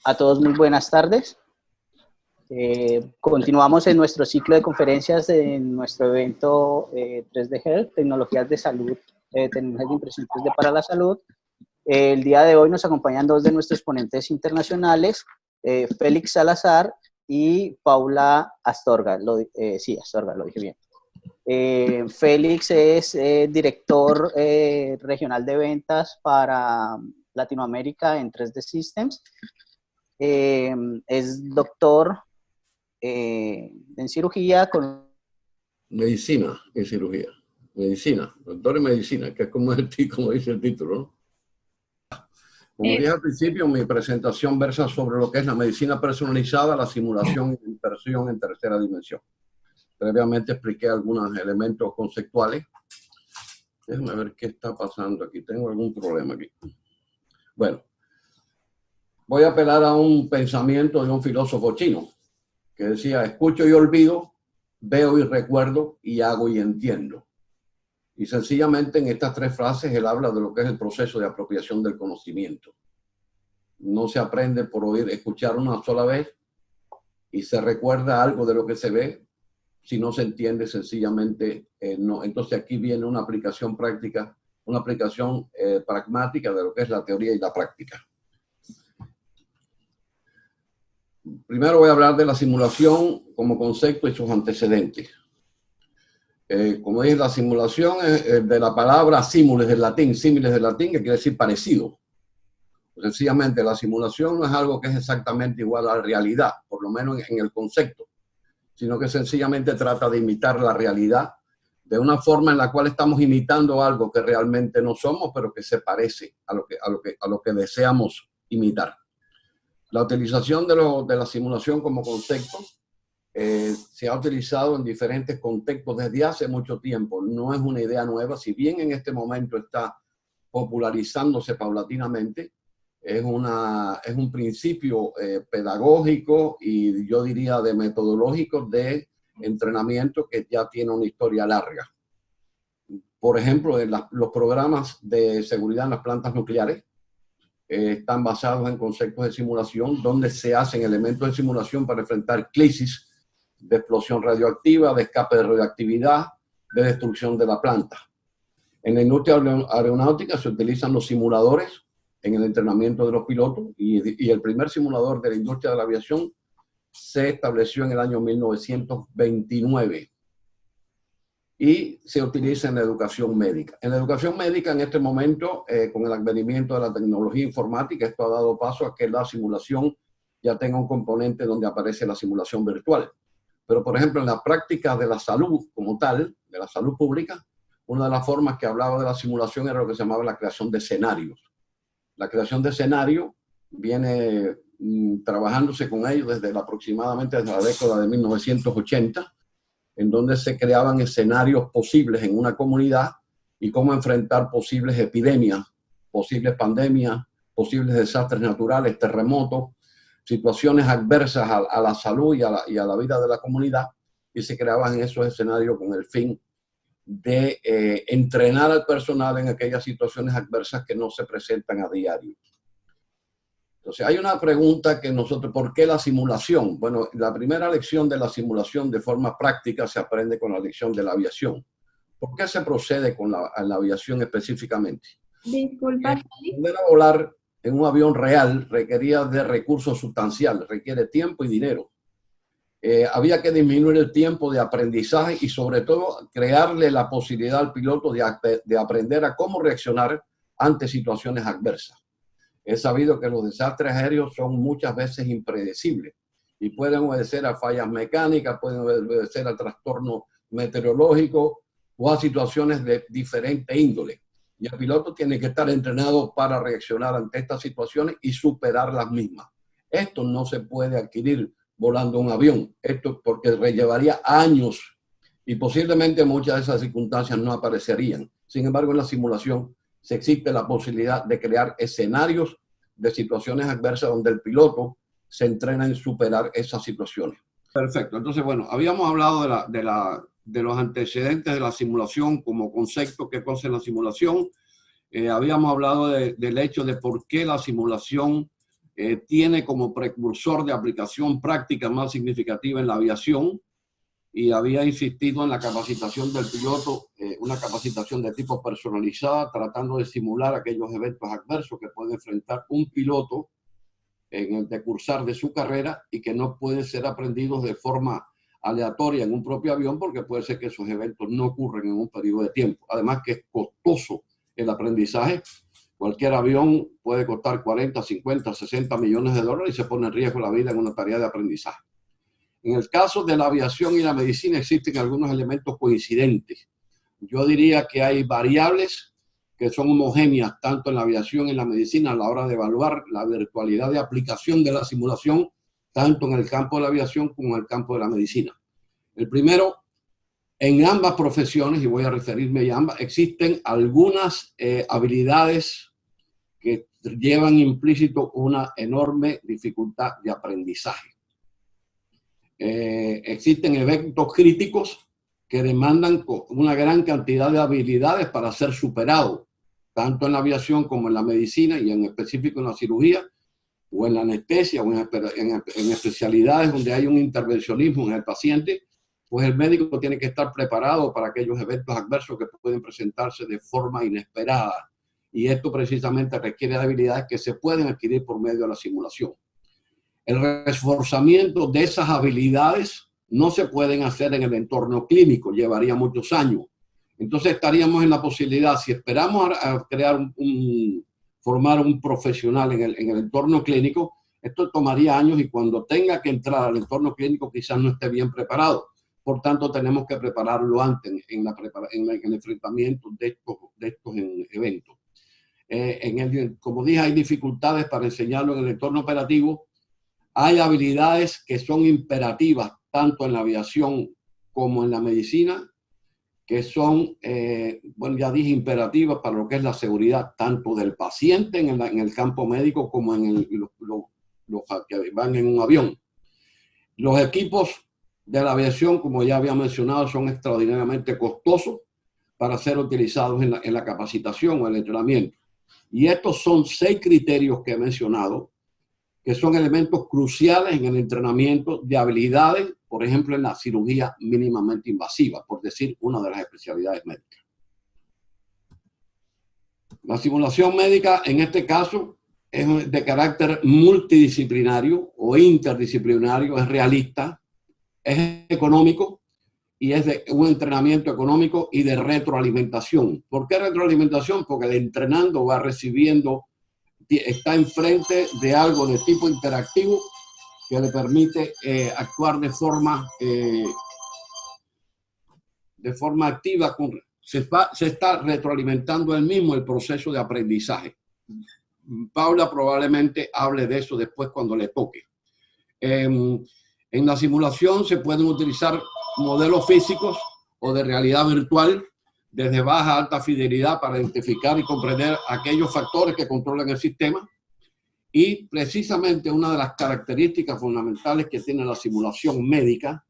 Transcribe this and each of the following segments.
A todos muy buenas tardes. Continuamos en nuestro ciclo de conferencias en nuestro evento 3D Health, Tecnologías de Salud, Tecnologías de Impresión 3D para la Salud. El día de hoy nos acompañan dos de nuestros ponentes internacionales, Félix Salazar y Paula Astorga. Sí, Astorga, lo dije bien. Félix es director regional de ventas para Latinoamérica en 3D Systems. Es doctor en cirugía con... Medicina en cirugía. Medicina, doctor en medicina, que es como dice el título, ¿no? Como dije al principio, mi presentación versa sobre lo que es la medicina personalizada, la simulación y la impresión en tercera dimensión. Previamente expliqué algunos elementos conceptuales. Déjame ver qué está pasando aquí. Tengo algún problema aquí. Bueno, voy a apelar a un pensamiento de un filósofo chino que decía: escucho y olvido, veo y recuerdo, y hago y entiendo. Y sencillamente en estas tres frases él habla de lo que es el proceso de apropiación del conocimiento. No se aprende por oír, escuchar una sola vez y se recuerda algo de lo que se ve. Si no se entiende, sencillamente no. Entonces aquí viene una aplicación práctica, una aplicación pragmática de lo que es la teoría y la práctica. Primero voy a hablar de la simulación como concepto y sus antecedentes. Como dije, la simulación es de la palabra símiles del latín, que quiere decir parecido. Sencillamente la simulación no es algo que es exactamente igual a la realidad, por lo menos en el concepto, sino que sencillamente trata de imitar la realidad de una forma en la cual estamos imitando algo que realmente no somos, pero que se parece a lo que deseamos imitar. La utilización de la simulación como concepto se ha utilizado en diferentes contextos desde hace mucho tiempo. No es una idea nueva, si bien en este momento está popularizándose paulatinamente. Es un principio pedagógico y yo diría de metodológico de entrenamiento que ya tiene una historia larga. Por ejemplo, los programas de seguridad en las plantas nucleares están basados en conceptos de simulación donde se hacen elementos de simulación para enfrentar crisis de explosión radioactiva, de escape de radioactividad, de destrucción de la planta. En la industria aeronáutica se utilizan los simuladores en el entrenamiento de los pilotos y el primer simulador de la industria de la aviación se estableció en el año 1929 y se utiliza en la educación médica. En la educación médica en este momento, con el advenimiento de la tecnología informática, esto ha dado paso a que la simulación ya tenga un componente donde aparece la simulación virtual. Pero, por ejemplo, en la práctica de la salud como tal, de la salud pública, una de las formas que hablaba de la simulación era lo que se llamaba la creación de escenarios. La creación de escenarios viene trabajándose con ellos aproximadamente desde la década de 1980, en donde se creaban escenarios posibles en una comunidad y cómo enfrentar posibles epidemias, posibles pandemias, posibles desastres naturales, terremotos, situaciones adversas a la salud y a la vida de la comunidad, y se creaban esos escenarios con el fin de entrenar al personal en aquellas situaciones adversas que no se presentan a diario. Entonces, hay una pregunta que ¿por qué la simulación? Bueno, la primera lección de la simulación de forma práctica se aprende con la lección de la aviación. ¿Por qué se procede con la aviación específicamente? Disculpa. Aprender a volar en un avión real requería de recursos sustanciales, requiere tiempo y dinero. Había que disminuir el tiempo de aprendizaje y sobre todo crearle la posibilidad al piloto de aprender a cómo reaccionar ante situaciones adversas. Es sabido que los desastres aéreos son muchas veces impredecibles y pueden obedecer a fallas mecánicas, pueden obedecer a trastornos meteorológicos o a situaciones de diferente índole. Y el piloto tiene que estar entrenado para reaccionar ante estas situaciones y superar las mismas. Esto no se puede adquirir volando un avión, esto porque llevaría años y posiblemente muchas de esas circunstancias no aparecerían. Sin embargo, en la simulación se existe la posibilidad de crear escenarios de situaciones adversas donde el piloto se entrena en superar esas situaciones. Perfecto. Entonces, bueno, habíamos hablado de los antecedentes de la simulación como concepto, qué cosa es la simulación. Habíamos hablado del hecho de por qué la simulación tiene como precursor de aplicación práctica más significativa en la aviación y había insistido en la capacitación del piloto, una capacitación de tipo personalizada, tratando de simular aquellos eventos adversos que puede enfrentar un piloto en el decursar de su carrera y que no pueden ser aprendidos de forma aleatoria en un propio avión, porque puede ser que esos eventos no ocurren en un periodo de tiempo. Además que es costoso el aprendizaje. Cualquier avión puede costar 40, 50, 60 millones de dólares y se pone en riesgo la vida en una tarea de aprendizaje. En el caso de la aviación y la medicina existen algunos elementos coincidentes. Yo diría que hay variables que son homogéneas tanto en la aviación y en la medicina a la hora de evaluar la virtualidad de aplicación de la simulación, tanto en el campo de la aviación como en el campo de la medicina. El primero, en ambas profesiones, y voy a referirme a ambas, existen algunas habilidades que llevan implícito una enorme dificultad de aprendizaje. Existen eventos críticos que demandan una gran cantidad de habilidades para ser superados, tanto en la aviación como en la medicina y en específico en la cirugía o en la anestesia o en especialidades donde hay un intervencionismo en el paciente, pues el médico tiene que estar preparado para aquellos eventos adversos que pueden presentarse de forma inesperada. Y esto precisamente requiere habilidades que se pueden adquirir por medio de la simulación. El reforzamiento de esas habilidades no se pueden hacer en el entorno clínico, llevaría muchos años. Entonces estaríamos en la posibilidad, si esperamos a crear formar un profesional en el entorno clínico, esto tomaría años y cuando tenga que entrar al entorno clínico quizás no esté bien preparado. Por tanto, tenemos que prepararlo antes en el enfrentamiento de estos eventos. Como dije, hay dificultades para enseñarlo en el entorno operativo. Hay habilidades que son imperativas tanto en la aviación como en la medicina, que son, bueno, ya dije, imperativas para lo que es la seguridad tanto del paciente en el campo médico como en los que van en un avión. Los equipos de la aviación, como ya había mencionado, son extraordinariamente costosos para ser utilizados en la capacitación o el entrenamiento. Y estos son 6 criterios que he mencionado, que son elementos cruciales en el entrenamiento de habilidades, por ejemplo, en la cirugía mínimamente invasiva, por decir una de las especialidades médicas. La simulación médica, en este caso, es de carácter multidisciplinario o interdisciplinario, es realista, es económico y es de un entrenamiento económico y de retroalimentación. ¿Por qué retroalimentación? Porque el entrenando va recibiendo, está enfrente de algo de tipo interactivo que le permite actuar de forma activa. Se está retroalimentando él mismo el proceso de aprendizaje. Paula probablemente hable de eso después cuando le toque. En la simulación se pueden utilizar modelos físicos o de realidad virtual desde baja a alta fidelidad para identificar y comprender aquellos factores que controlan el sistema. Y precisamente una de las características fundamentales que tiene la simulación médica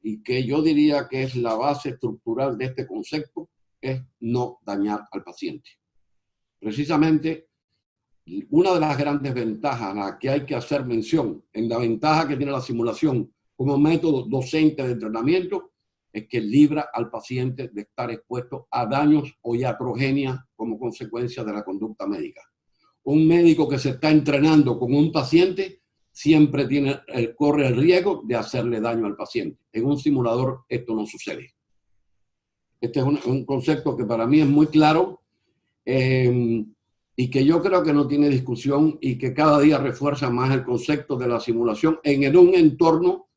y que yo diría que es la base estructural de este concepto es no dañar al paciente. Precisamente una de las grandes ventajas a la que hay que hacer mención en la ventaja que tiene la simulación como método docente de entrenamiento es que libra al paciente de estar expuesto a daños o iatrogenias como consecuencia de la conducta médica. Un médico que se está entrenando con un paciente siempre corre el riesgo de hacerle daño al paciente. En un simulador esto no sucede. Este es un concepto que para mí es muy claro y que yo creo que no tiene discusión y que cada día refuerza más el concepto de la simulación en un entorno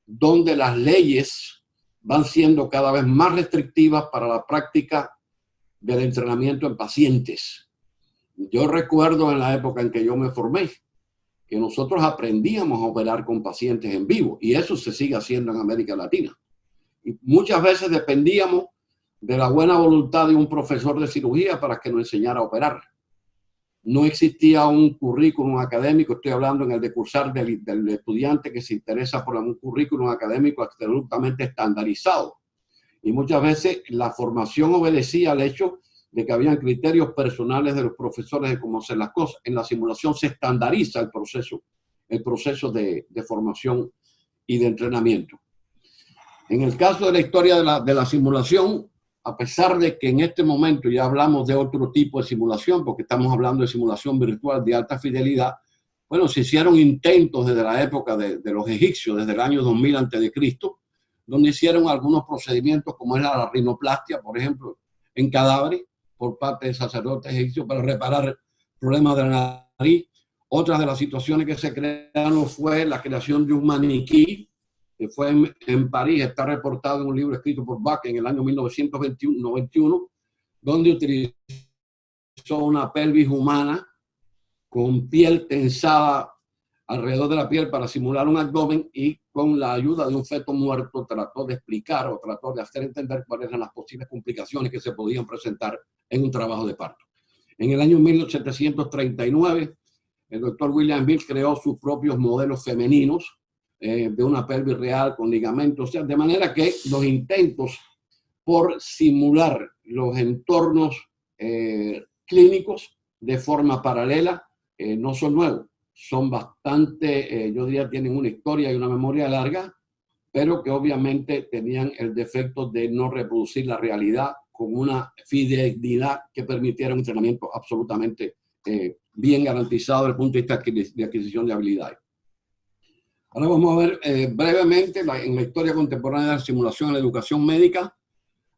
donde las leyes van siendo cada vez más restrictivas para la práctica del entrenamiento en pacientes. Yo recuerdo en la época en que yo me formé que nosotros aprendíamos a operar con pacientes en vivo y eso se sigue haciendo en América Latina. Y muchas veces dependíamos de la buena voluntad de un profesor de cirugía para que nos enseñara a operar. No existía un currículum académico, estoy hablando en el decursar del estudiante que se interesa por un currículum académico absolutamente estandarizado. Y muchas veces la formación obedecía al hecho de que habían criterios personales de los profesores de cómo hacer las cosas. En la simulación se estandariza el proceso de formación y de entrenamiento. En el caso de la historia de la simulación, a pesar de que en este momento ya hablamos de otro tipo de simulación, porque estamos hablando de simulación virtual de alta fidelidad, bueno, se hicieron intentos desde la época de los egipcios, desde el año 2000 a.C., donde hicieron algunos procedimientos como era la rinoplastia, por ejemplo, en cadáveres por parte de sacerdotes egipcios para reparar problemas de la nariz. Otras de las situaciones que se crearon fue la creación de un maniquí, que fue en París, está reportado en un libro escrito por Bach en el año 1991, donde utilizó una pelvis humana con piel tensada alrededor de la piel para simular un abdomen, y con la ayuda de un feto muerto trató de explicar o trató de hacer entender cuáles eran las posibles complicaciones que se podían presentar en un trabajo de parto. En el año 1739, el doctor William Bill creó sus propios modelos femeninos de una pelvis real con ligamentos, o sea, de manera que los intentos por simular los entornos clínicos de forma paralela no son nuevos, son bastante, yo diría, tienen una historia y una memoria larga, pero que obviamente tenían el defecto de no reproducir la realidad con una fidelidad que permitiera un entrenamiento absolutamente bien garantizado desde el punto de vista de adquisición de habilidades. Ahora vamos a ver brevemente en la historia contemporánea de la simulación en la educación médica,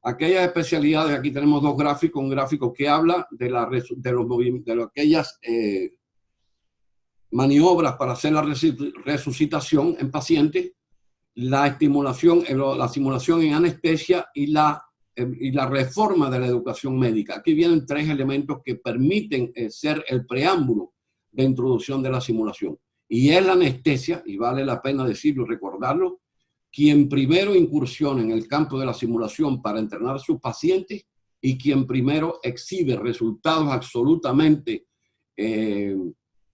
aquellas especialidades. Aquí tenemos dos gráficos, un gráfico que habla de aquellas maniobras para hacer la resucitación en pacientes, la simulación en anestesia y la reforma de la educación médica. Aquí vienen tres elementos que permiten ser el preámbulo de introducción de la simulación. Y es la anestesia, y vale la pena decirlo y recordarlo, quien primero incursiona en el campo de la simulación para entrenar a sus pacientes y quien primero exhibe resultados absolutamente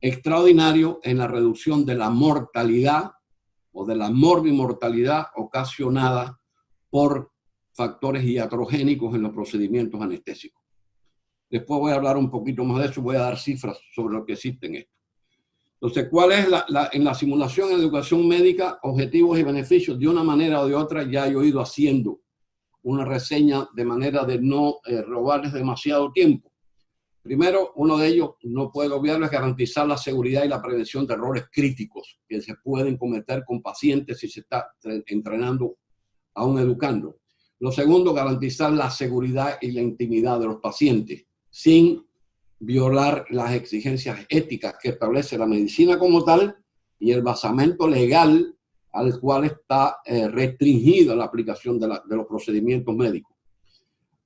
extraordinarios en la reducción de la mortalidad o de la morbimortalidad ocasionada por factores iatrogénicos en los procedimientos anestésicos. Después voy a hablar un poquito más de eso, voy a dar cifras sobre lo que existe en esto. Entonces, ¿cuál es en la simulación en educación médica, objetivos y beneficios? De una manera o de otra ya he ido haciendo una reseña de manera de no robarles demasiado tiempo. Primero, uno de ellos, no puedo obviarlo, es garantizar la seguridad y la prevención de errores críticos que se pueden cometer con pacientes si se está entrenando a un educando. Lo segundo, garantizar la seguridad y la intimidad de los pacientes sin violar las exigencias éticas que establece la medicina como tal y el basamento legal al cual está restringida la aplicación de los procedimientos médicos.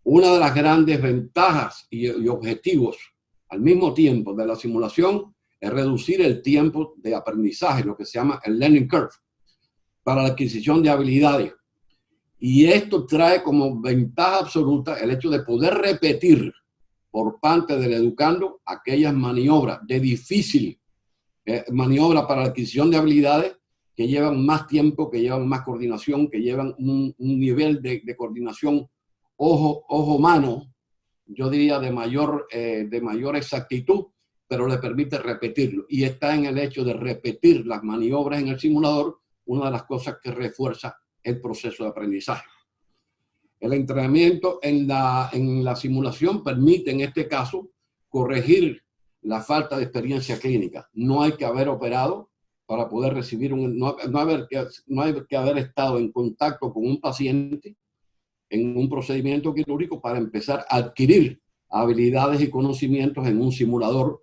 Una de las grandes ventajas y objetivos al mismo tiempo de la simulación es reducir el tiempo de aprendizaje, lo que se llama el learning curve, para la adquisición de habilidades. Y esto trae como ventaja absoluta el hecho de poder repetir por parte del educando aquellas maniobras de difícil maniobra para la adquisición de habilidades que llevan más tiempo, que llevan más coordinación, que llevan un nivel de coordinación ojo-mano, yo diría de mayor exactitud, pero le permite repetirlo. Y está en el hecho de repetir las maniobras en el simulador, una de las cosas que refuerza el proceso de aprendizaje. El entrenamiento en la simulación permite, en este caso, corregir la falta de experiencia clínica. No hay que haber operado para poder recibir no hay que haber estado en contacto con un paciente en un procedimiento quirúrgico para empezar a adquirir habilidades y conocimientos en un simulador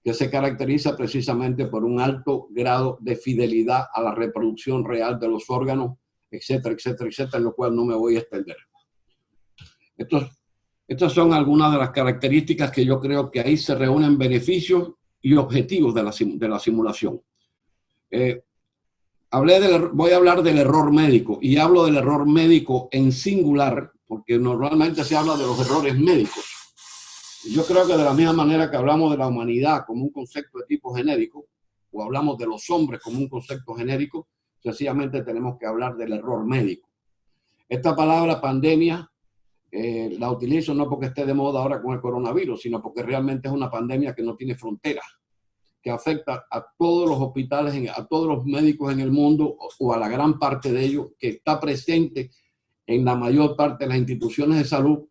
que se caracteriza precisamente por un alto grado de fidelidad a la reproducción real de los órganos, etcétera, etcétera, etcétera, en lo cual no me voy a extender. Estas son algunas de las características que yo creo que ahí se reúnen beneficios y objetivos de la simulación. Voy a hablar del error médico, y hablo del error médico en singular porque normalmente se habla de los errores médicos. Yo creo que de la misma manera que hablamos de la humanidad como un concepto de tipo genérico, o hablamos de los hombres como un concepto genérico, sencillamente tenemos que hablar del error médico. Esta palabra pandemia la utilizo no porque esté de moda ahora con el coronavirus, sino porque realmente es una pandemia que no tiene fronteras, que afecta a todos los hospitales, a todos los médicos en el mundo, o a la gran parte de ellos, que está presente en la mayor parte de las instituciones de salud.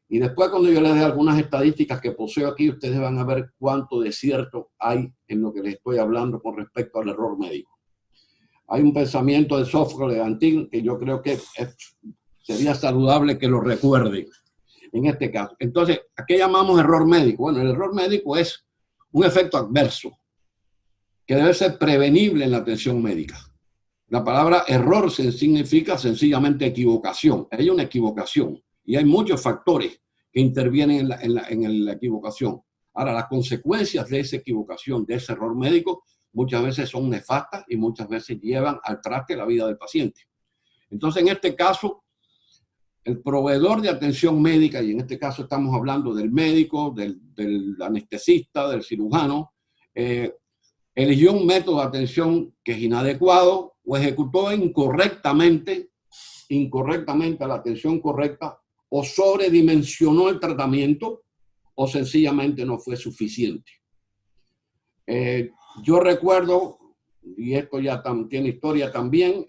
Y después, cuando yo les dé algunas estadísticas que poseo aquí, ustedes van a ver cuánto de cierto hay en lo que les estoy hablando con respecto al error médico. Hay un pensamiento de Sófocles de Antígono que yo creo que sería saludable que lo recuerden en este caso. Entonces, ¿a qué llamamos error médico? Bueno, el error médico es un efecto adverso que debe ser prevenible en la atención médica. La palabra error significa sencillamente equivocación. Hay una equivocación y hay muchos factores que intervienen en la equivocación. Ahora, las consecuencias de esa equivocación, de ese error médico, muchas veces son nefastas y muchas veces llevan al traste la vida del paciente. Entonces, en este caso, el proveedor de atención médica, y en este caso estamos hablando del médico, del anestesista, del cirujano, eligió un método de atención que es inadecuado o ejecutó incorrectamente la atención correcta, o sobredimensionó el tratamiento, o sencillamente no fue suficiente. Yo recuerdo, y esto ya tiene historia también,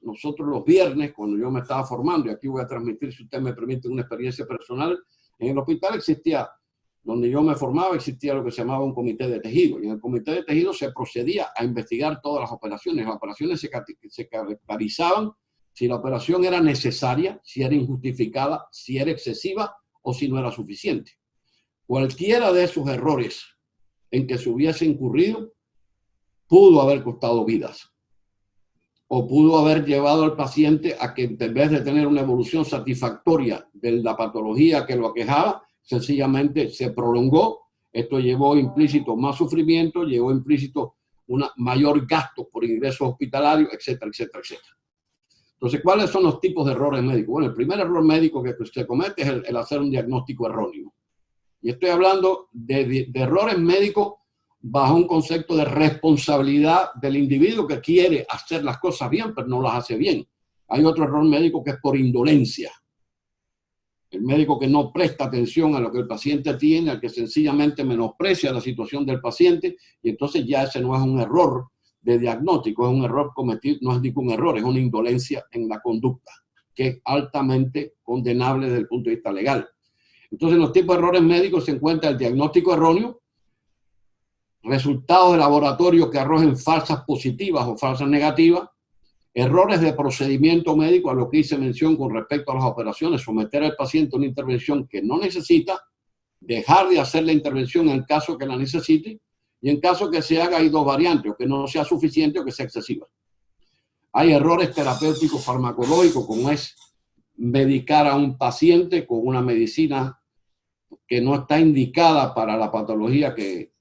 nosotros los viernes, cuando yo me estaba formando, y aquí voy a transmitir, si usted me permite, una experiencia personal, en el hospital existía, donde yo me formaba, existía lo que se llamaba un comité de tejido, y en el comité de tejido se procedía a investigar todas las operaciones. Las operaciones se caracterizaban si la operación era necesaria, si era injustificada, si era excesiva o si no era suficiente. Cualquiera de esos errores en que se hubiese incurrido pudo haber costado vidas, o pudo haber llevado al paciente a que, en vez de tener una evolución satisfactoria de la patología que lo aquejaba, sencillamente se prolongó. Esto llevó implícito más sufrimiento, llevó implícito una mayor gasto por ingresos hospitalarios, etcétera, etcétera, etcétera. Entonces, ¿cuáles son los tipos de errores médicos? Bueno, el primer error médico que se comete es el hacer un diagnóstico erróneo. Y estoy hablando de errores médicos bajo un concepto de responsabilidad del individuo que quiere hacer las cosas bien, pero no las hace bien. Hay otro error médico que es por indolencia. El médico que no presta atención a lo que el paciente tiene, al que sencillamente menosprecia la situación del paciente, y entonces ya ese no es un error de diagnóstico, es un error cometido, no es ningún error, es una indolencia en la conducta, que es altamente condenable desde el punto de vista legal. Entonces, en los tipos de errores médicos se encuentra el diagnóstico erróneo, resultados de laboratorio que arrojen falsas positivas o falsas negativas, errores de procedimiento médico, a lo que hice mención con respecto a las operaciones, someter al paciente a una intervención que no necesita, dejar de hacer la intervención en caso que la necesite, y en caso que se haga hay dos variantes, o que no sea suficiente o que sea excesiva. Hay errores terapéuticos farmacológicos, como es medicar a un paciente con una medicina que no está indicada para la patología que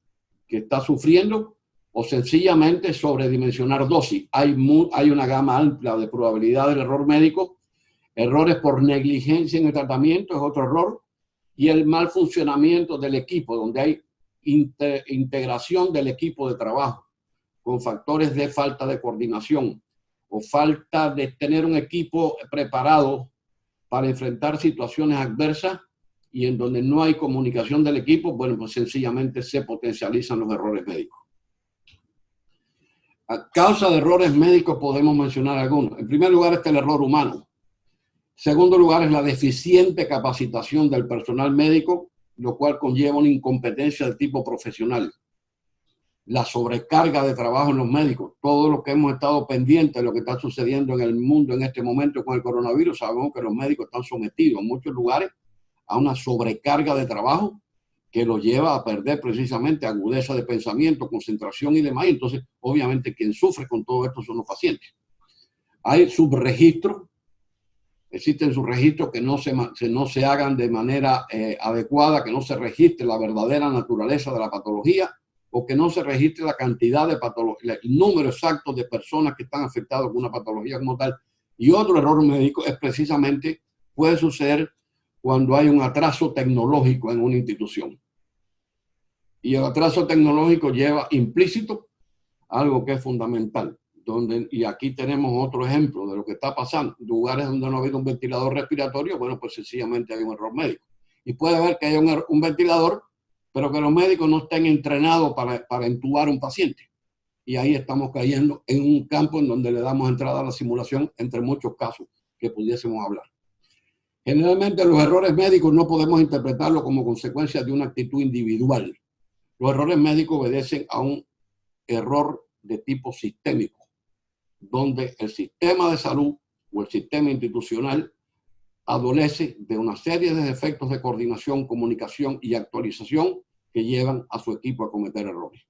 está sufriendo, o sencillamente sobredimensionar dosis. Hay una gama amplia de probabilidad del error médico. Errores por negligencia en el tratamiento es otro error, y el mal funcionamiento del equipo, donde hay integración del equipo de trabajo con factores de falta de coordinación o falta de tener un equipo preparado para enfrentar situaciones adversas, y en donde no hay comunicación del equipo, bueno, pues sencillamente se potencializan los errores médicos. A causa de errores médicos podemos mencionar algunos. En primer lugar está el error humano. En segundo lugar es la deficiente capacitación del personal médico, lo cual conlleva una incompetencia de tipo profesional. La sobrecarga de trabajo en los médicos. Todo lo que hemos estado pendientes de lo que está sucediendo en el mundo en este momento con el coronavirus, sabemos que los médicos están sometidos en muchos lugares a una sobrecarga de trabajo que los lleva a perder precisamente agudeza de pensamiento, concentración y demás. Entonces, obviamente, quien sufre con todo esto son los pacientes. Hay subregistros. Existen subregistros que no se hagan de manera adecuada, que no se registre la verdadera naturaleza de la patología, o que no se registre la cantidad de patología, el número exacto de personas que están afectadas con una patología como tal. Y otro error médico es precisamente, puede suceder cuando hay un atraso tecnológico en una institución. Y el atraso tecnológico lleva implícito algo que es fundamental. y aquí tenemos otro ejemplo de lo que está pasando, lugares donde no ha habido un ventilador respiratorio, bueno, pues sencillamente hay un error médico. Y puede haber que haya un ventilador, pero que los médicos no estén entrenados para entubar a un paciente. Y ahí estamos cayendo en un campo en donde le damos entrada a la simulación, entre muchos casos que pudiésemos hablar. Generalmente los errores médicos no podemos interpretarlos como consecuencia de una actitud individual. Los errores médicos obedecen a un error de tipo sistémico, donde el sistema de salud o el sistema institucional adolece de una serie de defectos de coordinación, comunicación y actualización que llevan a su equipo a cometer errores.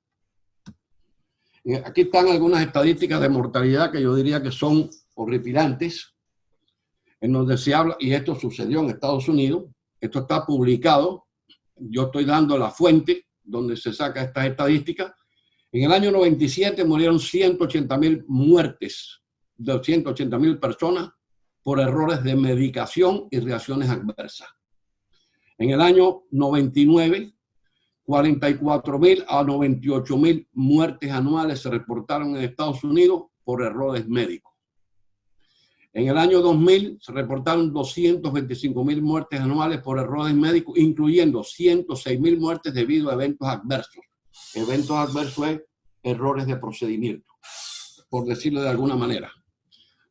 Aquí están algunas estadísticas de mortalidad que yo diría que son horripilantes, en donde se habla, y esto sucedió en Estados Unidos, esto está publicado, yo estoy dando la fuente donde se saca estas estadísticas. En el año 97 murieron 180.000 muertes, de 180.000 personas por errores de medicación y reacciones adversas. En el año 99, 44.000 a 98.000 muertes anuales se reportaron en Estados Unidos por errores médicos. En el año 2000 se reportaron 225.000 muertes anuales por errores médicos, incluyendo 106.000 muertes debido a eventos adversos. Eventos adversos es errores de procedimiento, por decirlo de alguna manera,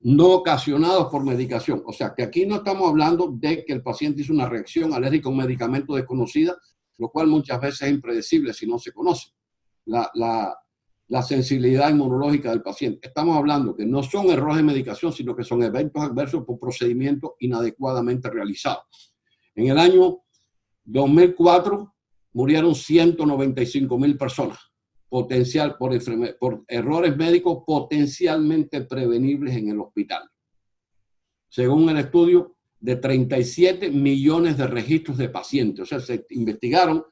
no ocasionados por medicación. O sea, que aquí no estamos hablando de que el paciente hizo una reacción alérgica a un medicamento desconocida, lo cual muchas veces es impredecible si no se conoce la sensibilidad inmunológica del paciente. Estamos hablando que no son errores de medicación, sino que son eventos adversos por procedimientos inadecuadamente realizados. En el año 2004 murieron 195.000 personas por errores médicos potencialmente prevenibles en el hospital. Según el estudio de 37 millones de registros de pacientes, o sea, se investigaron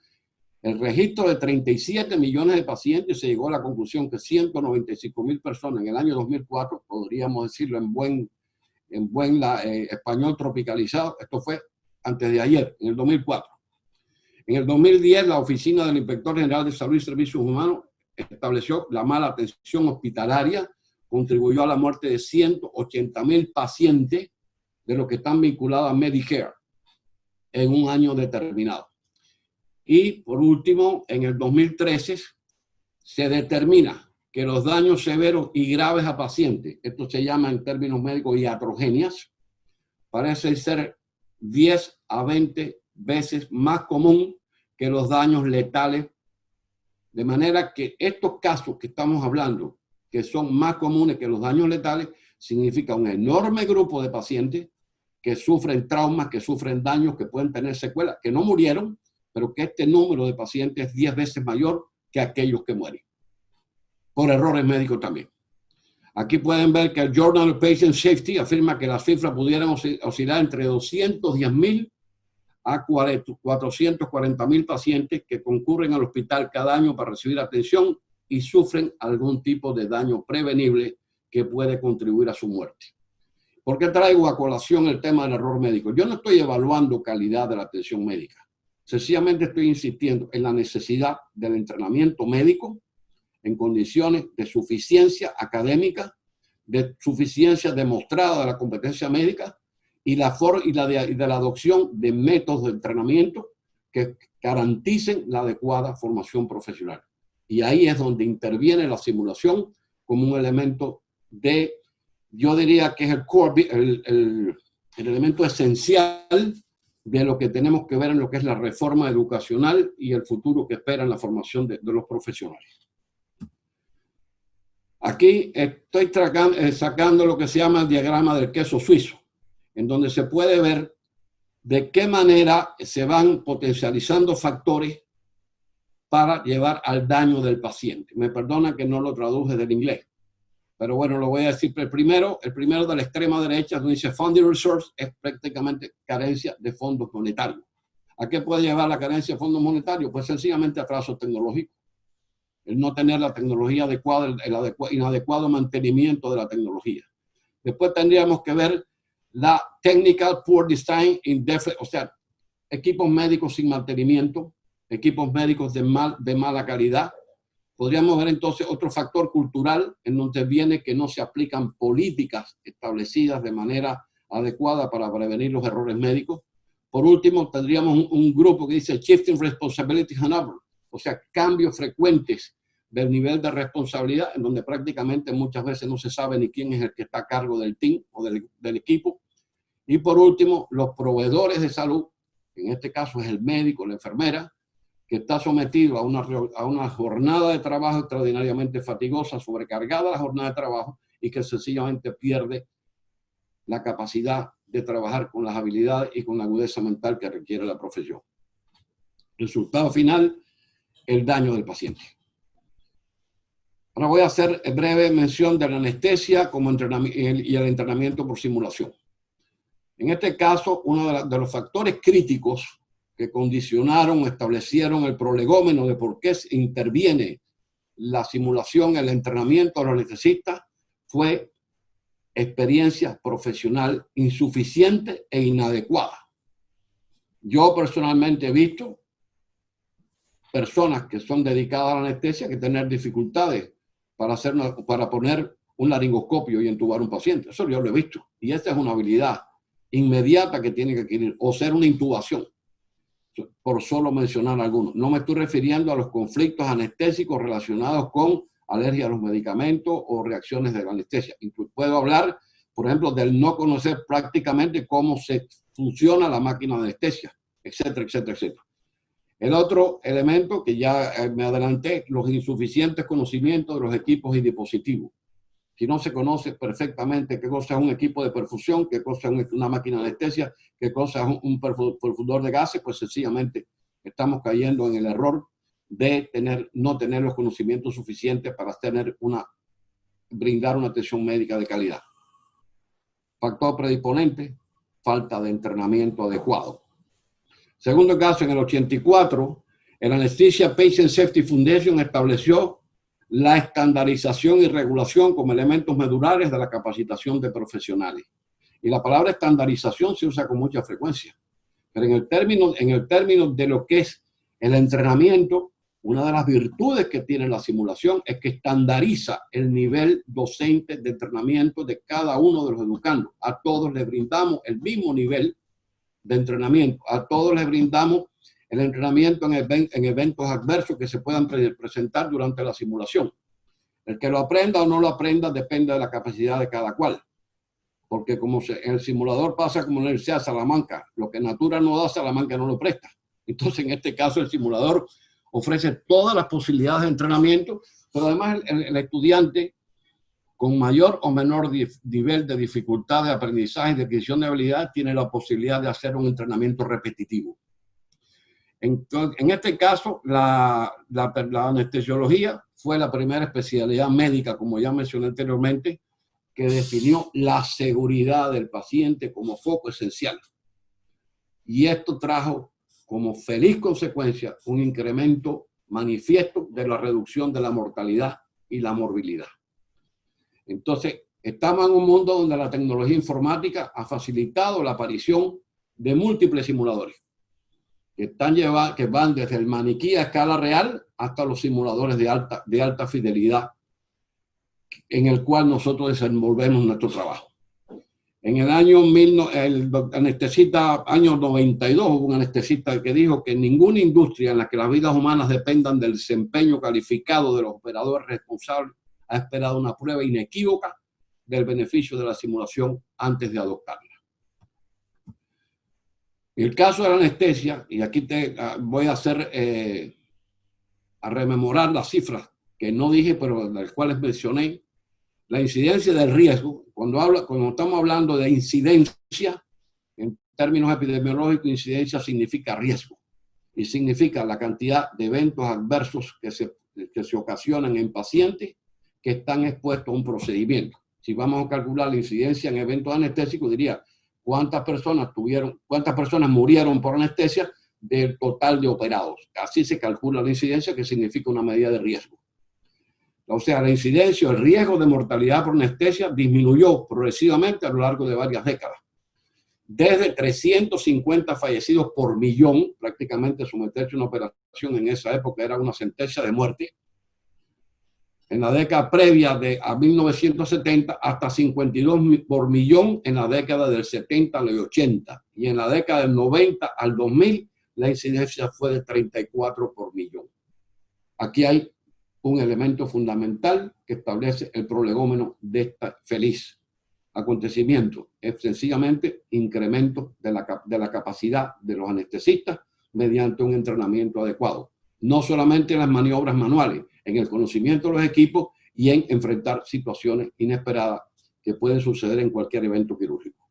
el registro de 37 millones de pacientes y se llegó a la conclusión que 195.000 personas en el año 2004, podríamos decirlo en buen español tropicalizado, esto fue antes de ayer, en el 2004. En el 2010, la Oficina del Inspector General de Salud y Servicios Humanos estableció la mala atención hospitalaria, contribuyó a la muerte de 180.000 pacientes de los que están vinculados a Medicare en un año determinado. Y por último, en el 2013 se determina que los daños severos y graves a pacientes, esto se llama en términos médicos iatrogenias, parece ser 10 a 20 veces más común que los daños letales, de manera que estos casos que estamos hablando, que son más comunes que los daños letales, significa un enorme grupo de pacientes que sufren traumas, que sufren daños, que pueden tener secuelas, que no murieron, pero que este número de pacientes es 10 veces mayor que aquellos que mueren, por errores médicos también. Aquí pueden ver que el Journal of Patient Safety afirma que las cifras pudieran oscilar entre 210.000 a 440.000 pacientes que concurren al hospital cada año para recibir atención y sufren algún tipo de daño prevenible que puede contribuir a su muerte. ¿Por qué traigo a colación el tema del error médico? Yo no estoy evaluando calidad de la atención médica. Sencillamente estoy insistiendo en la necesidad del entrenamiento médico en condiciones de suficiencia académica, de suficiencia demostrada de la competencia médica y de la adopción de métodos de entrenamiento que garanticen la adecuada formación profesional. Y ahí es donde interviene la simulación como un elemento de, yo diría que es el core, el elemento esencial de lo que tenemos que ver en lo que es la reforma educacional y el futuro que espera en la formación de los profesionales. Aquí estoy sacando lo que se llama el diagrama del queso suizo, en donde se puede ver de qué manera se van potencializando factores para llevar al daño del paciente. Me perdona que no lo traduje del inglés, pero bueno, lo voy a decir. El primero de la extrema derecha, donde dice funding resource, es prácticamente carencia de fondos monetarios. ¿A qué puede llevar la carencia de fondos monetarios? Pues sencillamente atraso tecnológico. El no tener la tecnología adecuada, el inadecuado mantenimiento de la tecnología. Después tendríamos que ver la technical poor design, o sea, equipos médicos sin mantenimiento, equipos médicos de mala calidad, Podríamos ver entonces otro factor cultural en donde viene que no se aplican políticas establecidas de manera adecuada para prevenir los errores médicos. Por último, tendríamos un grupo que dice Shifting Responsibility Handover, o sea, cambios frecuentes del nivel de responsabilidad, en donde prácticamente muchas veces no se sabe ni quién es el que está a cargo del team o del equipo. Y por último, los proveedores de salud, en este caso es el médico, la enfermera, que está sometido a una jornada de trabajo extraordinariamente fatigosa, sobrecargada la jornada de trabajo y que sencillamente pierde la capacidad de trabajar con las habilidades y con la agudeza mental que requiere la profesión. Resultado final, el daño del paciente. Ahora voy a hacer breve mención de la anestesia como y el entrenamiento por simulación. En este caso, uno de los factores críticos que condicionaron o establecieron el prolegómeno de por qué interviene la simulación, el entrenamiento de los anestesistas, fue experiencia profesional insuficiente e inadecuada. Yo personalmente he visto personas que son dedicadas a la anestesia que tener dificultades para poner un laringoscopio y entubar a un paciente. Eso yo lo he visto. Y esta es una habilidad inmediata que tiene que adquirir, o ser una intubación, por solo mencionar algunos. No me estoy refiriendo a los conflictos anestésicos relacionados con alergia a los medicamentos o reacciones de la anestesia. Puedo hablar, por ejemplo, del no conocer prácticamente cómo se funciona la máquina de anestesia, etcétera, etcétera, etcétera. El otro elemento que ya me adelanté, los insuficientes conocimientos de los equipos y dispositivos. Si no se conoce perfectamente qué cosa es un equipo de perfusión, qué cosa es una máquina de anestesia, qué cosa es un perfusor de gases, pues sencillamente estamos cayendo en el error de no tener los conocimientos suficientes para brindar una atención médica de calidad. Factor predisponente, falta de entrenamiento adecuado. Segundo caso, en el 84, el Anesthesia Patient Safety Foundation estableció la estandarización y regulación como elementos medulares de la capacitación de profesionales. Y la palabra estandarización se usa con mucha frecuencia. Pero en el término de lo que es el entrenamiento, una de las virtudes que tiene la simulación es que estandariza el nivel docente de entrenamiento de cada uno de los educandos. A todos les brindamos el mismo nivel de entrenamiento. A todos les brindamos el entrenamiento en eventos adversos que se puedan presentar durante la simulación. El que lo aprenda o no lo aprenda depende de la capacidad de cada cual. Porque el simulador pasa como en la Universidad de Salamanca. Lo que Natura no da, Salamanca no lo presta. Entonces, en este caso, el simulador ofrece todas las posibilidades de entrenamiento, pero además el estudiante con mayor o menor nivel de dificultad de aprendizaje y de adquisición de habilidad tiene la posibilidad de hacer un entrenamiento repetitivo. Entonces, en este caso, la anestesiología fue la primera especialidad médica, como ya mencioné anteriormente, que definió la seguridad del paciente como foco esencial. Y esto trajo como feliz consecuencia un incremento manifiesto de la reducción de la mortalidad y la morbilidad. Entonces, estamos en un mundo donde la tecnología informática ha facilitado la aparición de múltiples simuladores que van desde el maniquí a escala real hasta los simuladores de alta fidelidad en el cual nosotros desenvolvemos nuestro trabajo. En el año 92 hubo un anestesista que dijo que ninguna industria en la que las vidas humanas dependan del desempeño calificado de los operadores responsables ha esperado una prueba inequívoca del beneficio de la simulación antes de adoptarla. En el caso de la anestesia, y aquí voy a rememorar las cifras que no dije, pero las cuales mencioné, la incidencia del riesgo, cuando estamos hablando de incidencia, en términos epidemiológicos, incidencia significa riesgo y significa la cantidad de eventos adversos que se ocasionan en pacientes que están expuestos a un procedimiento. Si vamos a calcular la incidencia en eventos anestésicos, diría cuántas personas murieron por anestesia del total de operados. Así se calcula la incidencia, que significa una medida de riesgo. O sea, la incidencia, el riesgo de mortalidad por anestesia disminuyó progresivamente a lo largo de varias décadas. Desde 350 fallecidos por millón, prácticamente someterse a una operación en esa época era una sentencia de muerte, en la década previa a 1970 hasta 52 por millón en la década del 70 al 80. Y en la década del 90 al 2000 la incidencia fue de 34 por millón. Aquí hay un elemento fundamental que establece el prolegómeno de este feliz acontecimiento. Es sencillamente incremento de la capacidad de los anestesistas mediante un entrenamiento adecuado. No solamente en las maniobras manuales, en el conocimiento de los equipos y en enfrentar situaciones inesperadas que pueden suceder en cualquier evento quirúrgico.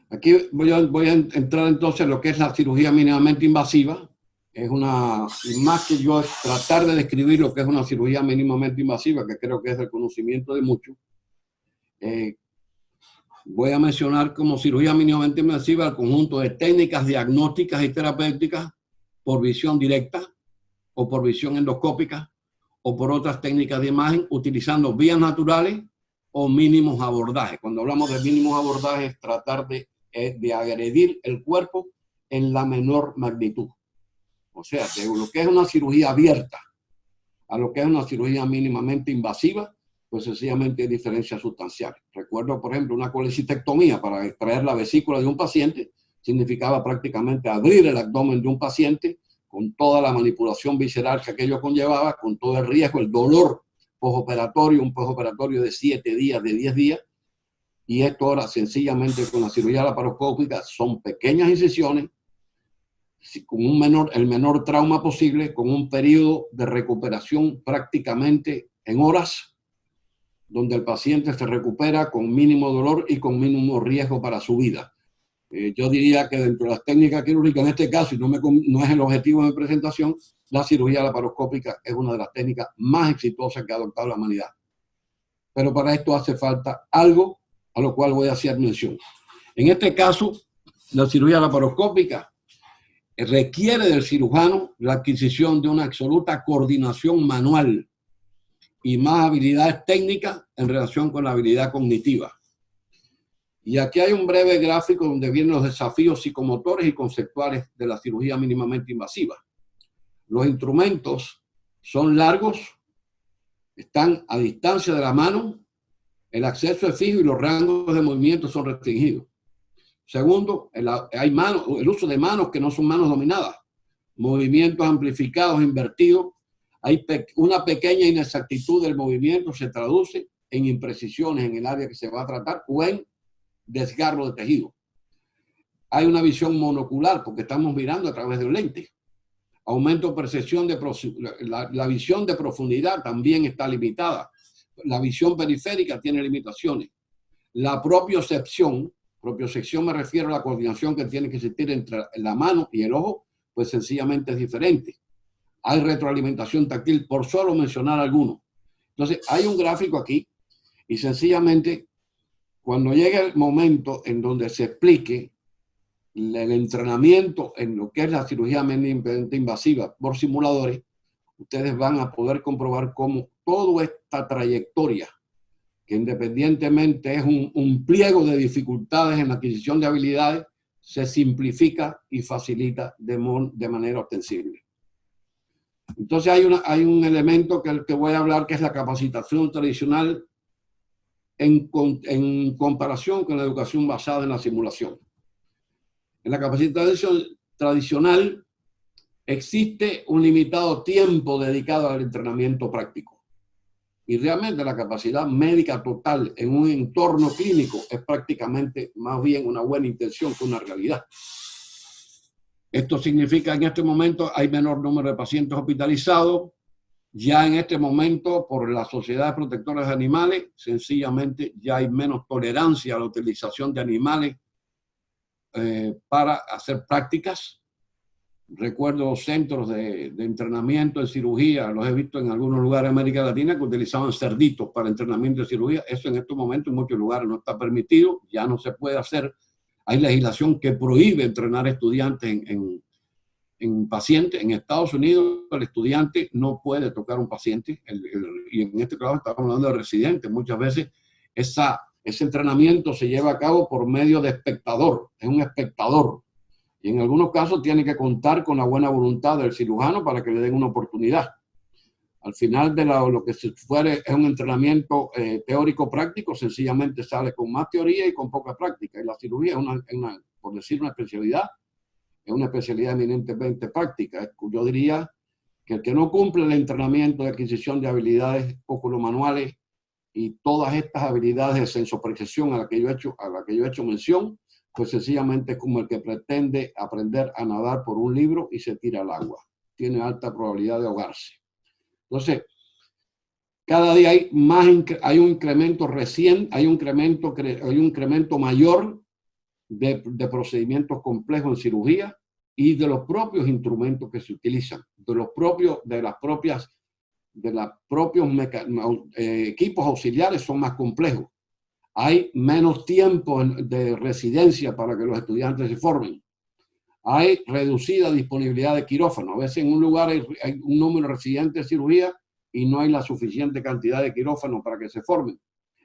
Aquí voy a entrar entonces en lo que es la cirugía mínimamente invasiva. Es una, más que yo tratar de describir lo que es una cirugía mínimamente invasiva, que creo que es del conocimiento de muchos, voy a mencionar como cirugía mínimamente invasiva el conjunto de técnicas diagnósticas y terapéuticas por visión directa o por visión endoscópica o por otras técnicas de imagen utilizando vías naturales o mínimos abordajes. Cuando hablamos de mínimos abordajes, tratar de agredir el cuerpo en la menor magnitud. O sea, de lo que es una cirugía abierta a lo que es una cirugía mínimamente invasiva, pues sencillamente hay diferencias sustanciales. Recuerdo, por ejemplo, una colecistectomía para extraer la vesícula de un paciente, significaba prácticamente abrir el abdomen de un paciente con toda la manipulación visceral que aquello conllevaba, con todo el riesgo, el dolor postoperatorio, un postoperatorio de 7 días, de 10 días, y esto ahora sencillamente con la cirugía laparoscópica son pequeñas incisiones, con el menor trauma posible, con un periodo de recuperación prácticamente en horas, donde el paciente se recupera con mínimo dolor y con mínimo riesgo para su vida. Yo diría que dentro de las técnicas quirúrgicas, en este caso, y no es el objetivo de mi presentación, la cirugía laparoscópica es una de las técnicas más exitosas que ha adoptado la humanidad. Pero para esto hace falta algo a lo cual voy a hacer mención. En este caso, la cirugía laparoscópica requiere del cirujano la adquisición de una absoluta coordinación manual y más habilidades técnicas en relación con la habilidad cognitiva. Y aquí hay un breve gráfico donde vienen los desafíos psicomotores y conceptuales de la cirugía mínimamente invasiva. Los instrumentos son largos, están a distancia de la mano, el acceso es fijo y los rangos de movimiento son restringidos. Segundo, el uso de manos que no son manos dominadas, movimientos amplificados, invertidos. Hay una pequeña inexactitud del movimiento, se traduce en imprecisiones en el área que se va a tratar o en desgarro de tejido. Hay una visión monocular porque estamos mirando a través de un lente. Aumento de percepción la visión de profundidad también está limitada. La visión periférica tiene limitaciones. La propiocepción me refiero a la coordinación que tiene que existir entre la mano y el ojo, pues sencillamente es diferente. Hay retroalimentación táctil, por solo mencionar algunos. Entonces, hay un gráfico aquí y sencillamente cuando llegue el momento en donde se explique el entrenamiento en lo que es la cirugía mínimamente invasiva por simuladores, ustedes van a poder comprobar cómo toda esta trayectoria, que independientemente es un pliego de dificultades en la adquisición de habilidades, se simplifica y facilita de manera ostensible. Entonces hay un elemento que voy a hablar, que es la capacitación tradicional en comparación con la educación basada en la simulación. En la capacitación tradicional existe un limitado tiempo dedicado al entrenamiento práctico. Y realmente la capacidad médica total en un entorno clínico es prácticamente más bien una buena intención que una realidad. Esto significa que en este momento hay menor número de pacientes hospitalizados. Ya en este momento, por las sociedades protectoras de animales, sencillamente ya hay menos tolerancia a la utilización de animales para hacer prácticas. Recuerdo centros de entrenamiento en cirugía, los he visto en algunos lugares de América Latina que utilizaban cerditos para entrenamiento de cirugía. Eso en estos momentos en muchos lugares no está permitido, ya no se puede hacer. Hay legislación que prohíbe entrenar estudiantes en pacientes. En Estados Unidos el estudiante no puede tocar un paciente, y en este caso estamos hablando de residentes. Muchas veces ese entrenamiento se lleva a cabo por medio de espectador, es un espectador. Y en algunos casos tiene que contar con la buena voluntad del cirujano para que le den una oportunidad. Al final de lo que se fuere es un entrenamiento teórico-práctico, sencillamente sale con más teoría y con poca práctica. Y la cirugía es por decir una especialidad, es una especialidad eminentemente práctica. Yo diría que el que no cumple el entrenamiento de adquisición de habilidades oculomanuales y todas estas habilidades de sensopercepción a la que yo he hecho mención, pues sencillamente es como el que pretende aprender a nadar por un libro y se tira al agua. Tiene alta probabilidad de ahogarse. Entonces, cada día hay un incremento hay un incremento mayor de procedimientos complejos en cirugía y de los propios instrumentos que se utilizan, de los propios equipos auxiliares son más complejos. Hay menos tiempo de residencia para que los estudiantes se formen. Hay reducida disponibilidad de quirófano. A veces en un lugar hay un número de residentes de cirugía y no hay la suficiente cantidad de quirófano para que se formen.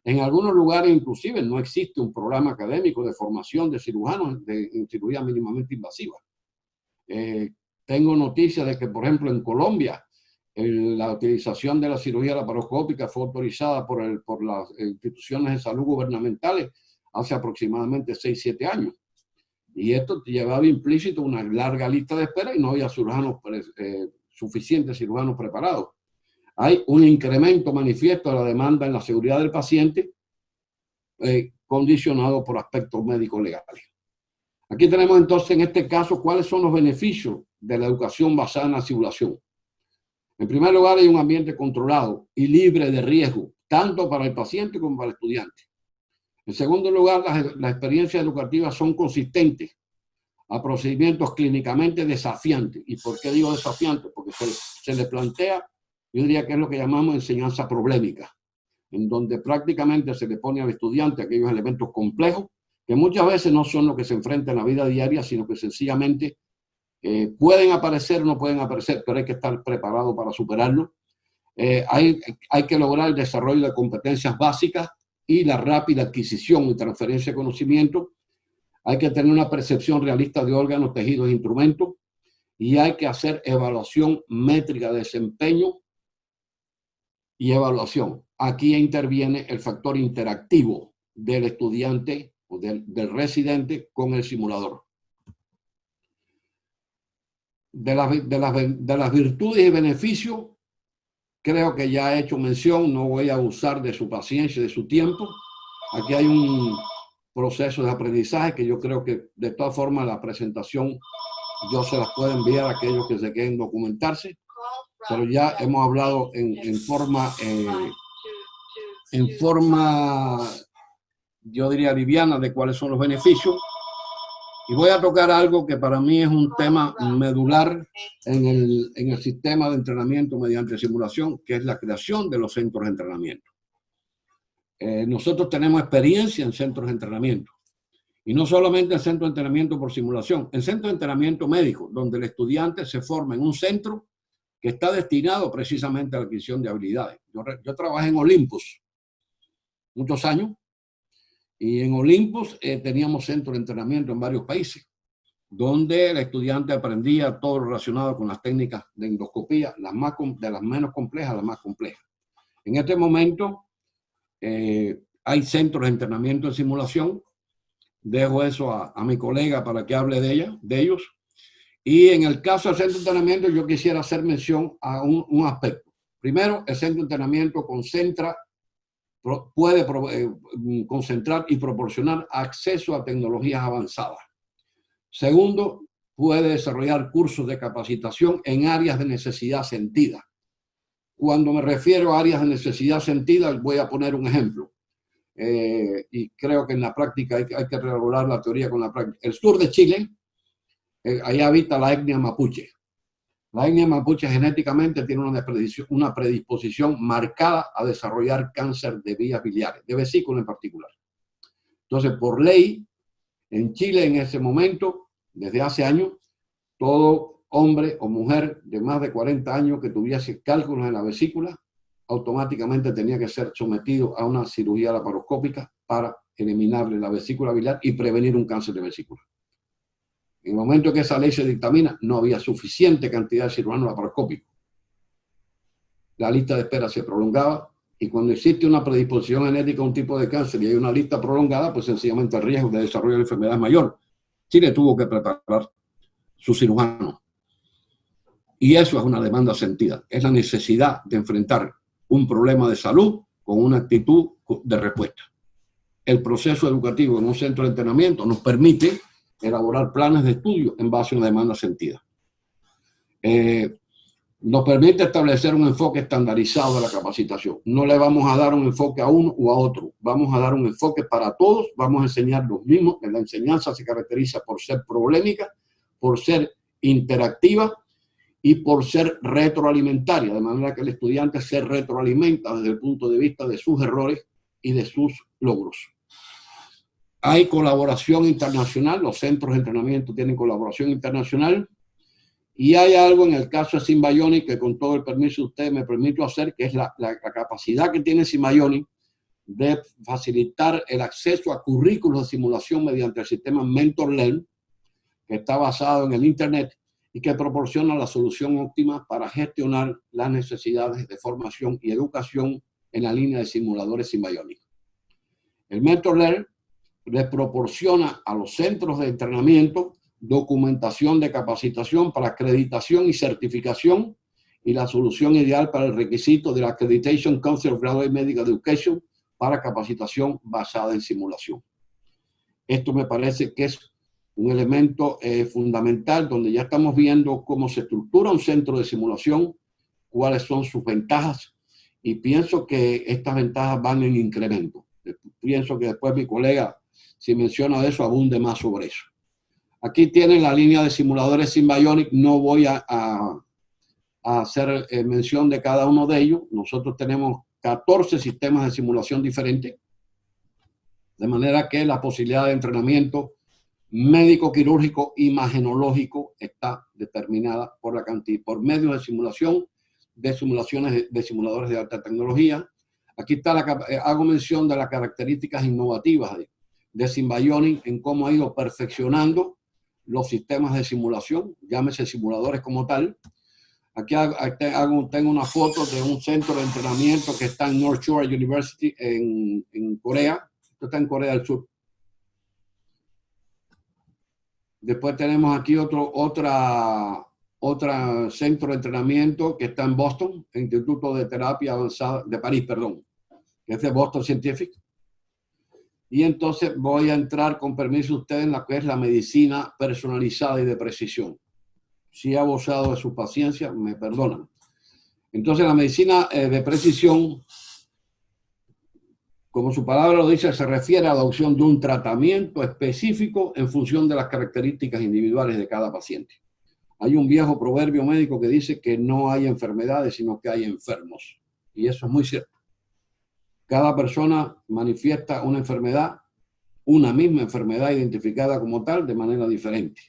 En algunos lugares inclusive no existe un programa académico de formación de cirujanos en cirugía mínimamente invasiva. Tengo noticias de que, por ejemplo, en Colombia, la utilización de la cirugía laparoscópica fue autorizada por las instituciones de salud gubernamentales hace aproximadamente 6-7 años. Y esto llevaba implícito una larga lista de espera y no había suficientes cirujanos preparados. Hay un incremento manifiesto de la demanda en la seguridad del paciente, condicionado por aspectos médicos legales. Aquí tenemos entonces en este caso cuáles son los beneficios de la educación basada en la simulación. En primer lugar, hay un ambiente controlado y libre de riesgo, tanto para el paciente como para el estudiante. En segundo lugar, las experiencias educativas son consistentes a procedimientos clínicamente desafiantes. ¿Y por qué digo desafiantes? Porque se le plantea, yo diría que es lo que llamamos enseñanza problemática, en donde prácticamente se le pone al estudiante aquellos elementos complejos que muchas veces no son los que se enfrentan en la vida diaria, sino que sencillamente pueden aparecer o no pueden aparecer, pero hay que estar preparado para superarlo. Hay que lograr el desarrollo de competencias básicas y la rápida adquisición y transferencia de conocimiento. Hay que tener una percepción realista de órganos, tejidos e instrumentos. Y hay que hacer evaluación métrica de desempeño y evaluación. Aquí interviene el factor interactivo del estudiante o del residente con el simulador. De las virtudes y beneficios, creo que ya he hecho mención, no voy a abusar de su paciencia y de su tiempo. Aquí hay un proceso de aprendizaje que yo creo que de todas formas la presentación yo se las puedo enviar a aquellos que se quieren documentarse, pero ya hemos hablado en forma, yo diría, liviana de cuáles son los beneficios. Y voy a tocar algo que para mí es un tema medular en el sistema de entrenamiento mediante simulación, que es la creación de los centros de entrenamiento. Nosotros tenemos experiencia en centros de entrenamiento. Y no solamente en centros de entrenamiento por simulación, en centros de entrenamiento médico, donde el estudiante se forma en un centro que está destinado precisamente a la adquisición de habilidades. Yo trabajé en Olympus muchos años. Y en Olympus teníamos centros de entrenamiento en varios países, donde el estudiante aprendía todo relacionado con las técnicas de endoscopía, de las menos complejas a las más complejas. En este momento hay centros de entrenamiento en simulación. Dejo eso a mi colega para que hable de ellos. Y en el caso del centro de entrenamiento, yo quisiera hacer mención a un aspecto. Primero, el centro de entrenamiento puede concentrar y proporcionar acceso a tecnologías avanzadas. Segundo, puede desarrollar cursos de capacitación en áreas de necesidad sentida. Cuando me refiero a áreas de necesidad sentida, voy a poner un ejemplo. Y creo que en la práctica hay que regular la teoría con la práctica. El sur de Chile, ahí habita la etnia mapuche. La etnia mapuche genéticamente tiene una predisposición marcada a desarrollar cáncer de vías biliares, de vesícula en particular. Entonces, por ley, en Chile en ese momento, desde hace años, todo hombre o mujer de más de 40 años que tuviese cálculos en la vesícula, automáticamente tenía que ser sometido a una cirugía laparoscópica para eliminarle la vesícula biliar y prevenir un cáncer de vesícula. En el momento que esa ley se dictamina, no había suficiente cantidad de cirujanos laparoscópicos. la lista de espera se prolongaba, y cuando existe una predisposición genética a un tipo de cáncer y hay una lista prolongada, pues sencillamente el riesgo de desarrollo de la enfermedad es mayor. Chile tuvo que preparar su cirujano. Y eso es una demanda sentida. Es la necesidad de enfrentar un problema de salud con una actitud de respuesta. El proceso educativo en un centro de entrenamiento nos permite elaborar planes de estudio en base a una demanda sentida. Nos permite establecer un enfoque estandarizado de la capacitación. No le vamos a dar un enfoque a uno o a otro. Vamos a dar un enfoque para todos. Vamos a enseñar los mismos. La enseñanza se caracteriza por ser problemática, por ser interactiva y por ser retroalimentaria, de manera que el estudiante se retroalimenta desde el punto de vista de sus errores y de sus logros. Hay colaboración internacional, los centros de entrenamiento tienen colaboración internacional, y hay algo en el caso de Symbionic que, con todo el permiso de ustedes, me permito hacer, que es la capacidad que tiene Symbionic de facilitar el acceso a currículos de simulación mediante el sistema MentorLearn, que está basado en el Internet y que proporciona la solución óptima para gestionar las necesidades de formación y educación en la línea de simuladores Symbionic. El MentorLearn les proporciona a los centros de entrenamiento documentación de capacitación para acreditación y certificación, y la solución ideal para el requisito de la Accreditation Council of Graduate Medical Education para capacitación basada en simulación. Esto me parece que es un elemento fundamental, donde ya estamos viendo cómo se estructura un centro de simulación, cuáles son sus ventajas, y pienso que estas ventajas van en incremento. Pienso que después mi colega, si menciona eso, abunde más sobre eso. Aquí tienen la línea de simuladores Symbionic. No voy a hacer mención de cada uno de ellos. Nosotros tenemos 14 sistemas de simulación diferentes, de manera que la posibilidad de entrenamiento médico, quirúrgico, imagenológico está determinada por la cantidad, por medios de simulación, de simulaciones de simuladores de alta tecnología. Aquí está hago mención de las características innovativas de Symbionic, en cómo ha ido perfeccionando los sistemas de simulación, llámese simuladores como tal. Aquí tengo una foto de un centro de entrenamiento que está en North Shore University en Corea. Esto está en Corea del Sur. Después tenemos aquí otro centro de entrenamiento que está en Boston, el Instituto de Terapia Avanzada de París, perdón, que es de Boston Scientific. Y entonces voy a entrar, con permiso de ustedes, en lo que es la medicina personalizada y de precisión. Si he abusado de su paciencia, me perdonan. Entonces, la medicina de precisión, como su palabra lo dice, se refiere a la adopción de un tratamiento específico en función de las características individuales de cada paciente. Hay un viejo proverbio médico que dice que no hay enfermedades, sino que hay enfermos. Y eso es muy cierto. Cada persona manifiesta una enfermedad, una misma enfermedad identificada como tal, de manera diferente.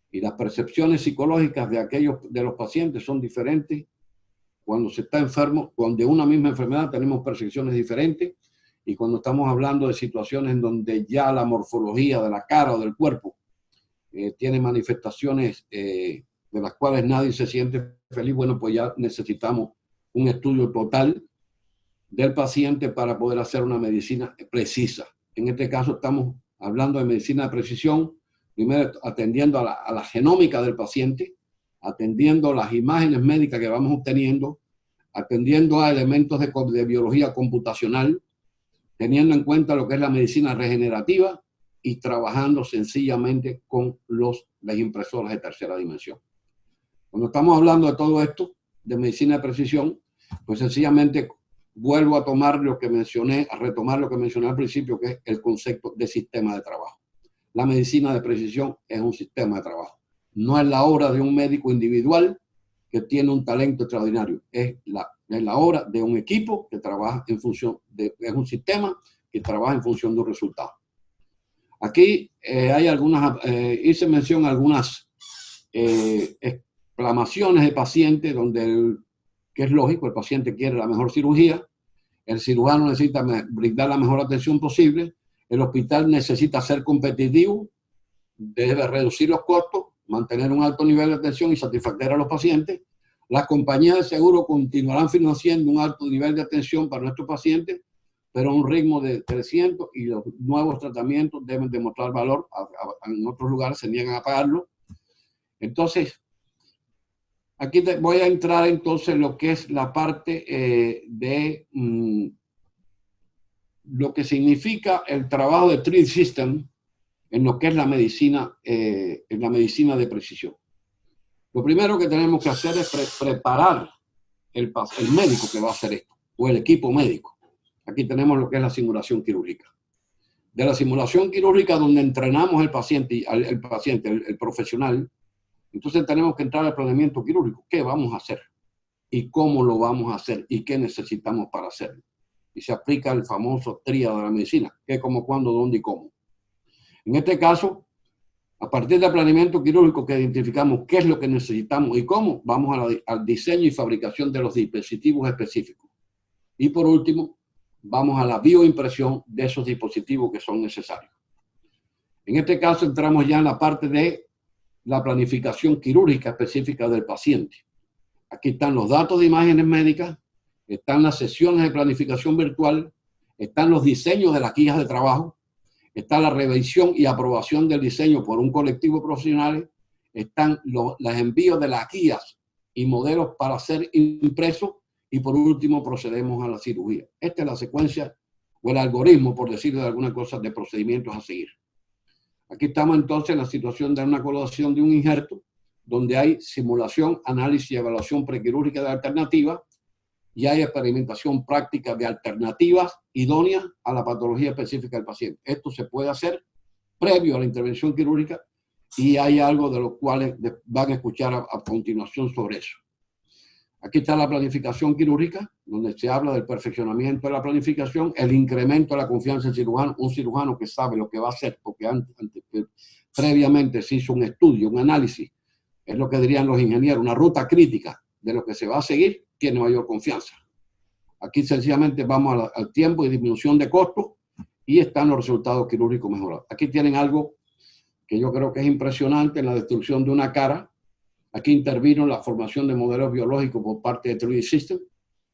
Y las percepciones psicológicas de los pacientes son diferentes. Cuando se está enfermo, cuando una misma enfermedad tenemos percepciones diferentes, y cuando estamos hablando de situaciones en donde ya la morfología de la cara o del cuerpo tiene manifestaciones de las cuales nadie se siente feliz, bueno, pues ya necesitamos un estudio total del paciente para poder hacer una medicina precisa. En este caso estamos hablando de medicina de precisión, primero atendiendo a la genómica del paciente, atendiendo las imágenes médicas que vamos obteniendo, atendiendo a elementos de biología computacional, teniendo en cuenta lo que es la medicina regenerativa y trabajando sencillamente con las impresoras de tercera dimensión. Cuando estamos hablando de todo esto, de medicina de precisión, pues sencillamente vuelvo a tomar lo que mencioné, a retomar lo que mencioné al principio, que es el concepto de sistema de trabajo. La medicina de precisión es un sistema de trabajo. No es la obra de un médico individual que tiene un talento extraordinario. Es la obra de un equipo que trabaja en función es un sistema que trabaja en función de un resultado. Aquí hay hice mención a algunas exclamaciones de pacientes donde que es lógico, el paciente quiere la mejor cirugía, el cirujano necesita brindar la mejor atención posible, el hospital necesita ser competitivo, debe reducir los costos, mantener un alto nivel de atención y satisfacer a los pacientes. Las compañías de seguro continuarán financiando un alto nivel de atención para nuestros pacientes, pero a un ritmo de 300, y los nuevos tratamientos deben demostrar valor. En otros lugares se niegan a pagarlo. Entonces, aquí voy a entrar entonces en lo que es la parte de lo que significa el trabajo de Treat System en lo que es la medicina de precisión. Lo primero que tenemos que hacer es preparar el médico que va a hacer esto, o el equipo médico. Aquí tenemos lo que es la simulación quirúrgica. De la simulación quirúrgica, donde entrenamos el paciente, el profesional, entonces tenemos que entrar al planeamiento quirúrgico. ¿Qué vamos a hacer? ¿Y cómo lo vamos a hacer? ¿Y qué necesitamos para hacerlo? Y se aplica el famoso tríada de la medicina: qué, cómo, cuándo, dónde y cómo. En este caso, a partir del planeamiento quirúrgico, que identificamos qué es lo que necesitamos y cómo, vamos al diseño y fabricación de los dispositivos específicos. Y por último, vamos a la bioimpresión de esos dispositivos que son necesarios. En este caso, entramos ya en la parte de la planificación quirúrgica específica del paciente. Aquí están los datos de imágenes médicas, están las sesiones de planificación virtual, están los diseños de las guías de trabajo, está la revisión y aprobación del diseño por un colectivo de profesionales, están los envíos de las guías y modelos para ser impresos, y por último procedemos a la cirugía. Esta es la secuencia o el algoritmo, por decirlo de alguna cosa, de procedimientos a seguir. Aquí estamos entonces en la situación de una colocación de un injerto, donde hay simulación, análisis y evaluación prequirúrgica de alternativas, y hay experimentación práctica de alternativas idóneas a la patología específica del paciente. Esto se puede hacer previo a la intervención quirúrgica, y hay algo de lo cual van a escuchar a continuación sobre eso. Aquí está la planificación quirúrgica, donde se habla del perfeccionamiento de la planificación, el incremento de la confianza del cirujano, un cirujano que sabe lo que va a hacer, porque previamente se hizo un estudio, un análisis, es lo que dirían los ingenieros, una ruta crítica de lo que se va a seguir, tiene mayor confianza. Aquí sencillamente vamos al tiempo y disminución de costos, y están los resultados quirúrgicos mejorados. Aquí tienen algo que yo creo que es impresionante en la destrucción de una cara. Aquí intervino la formación de modelos biológicos por parte de 3D System,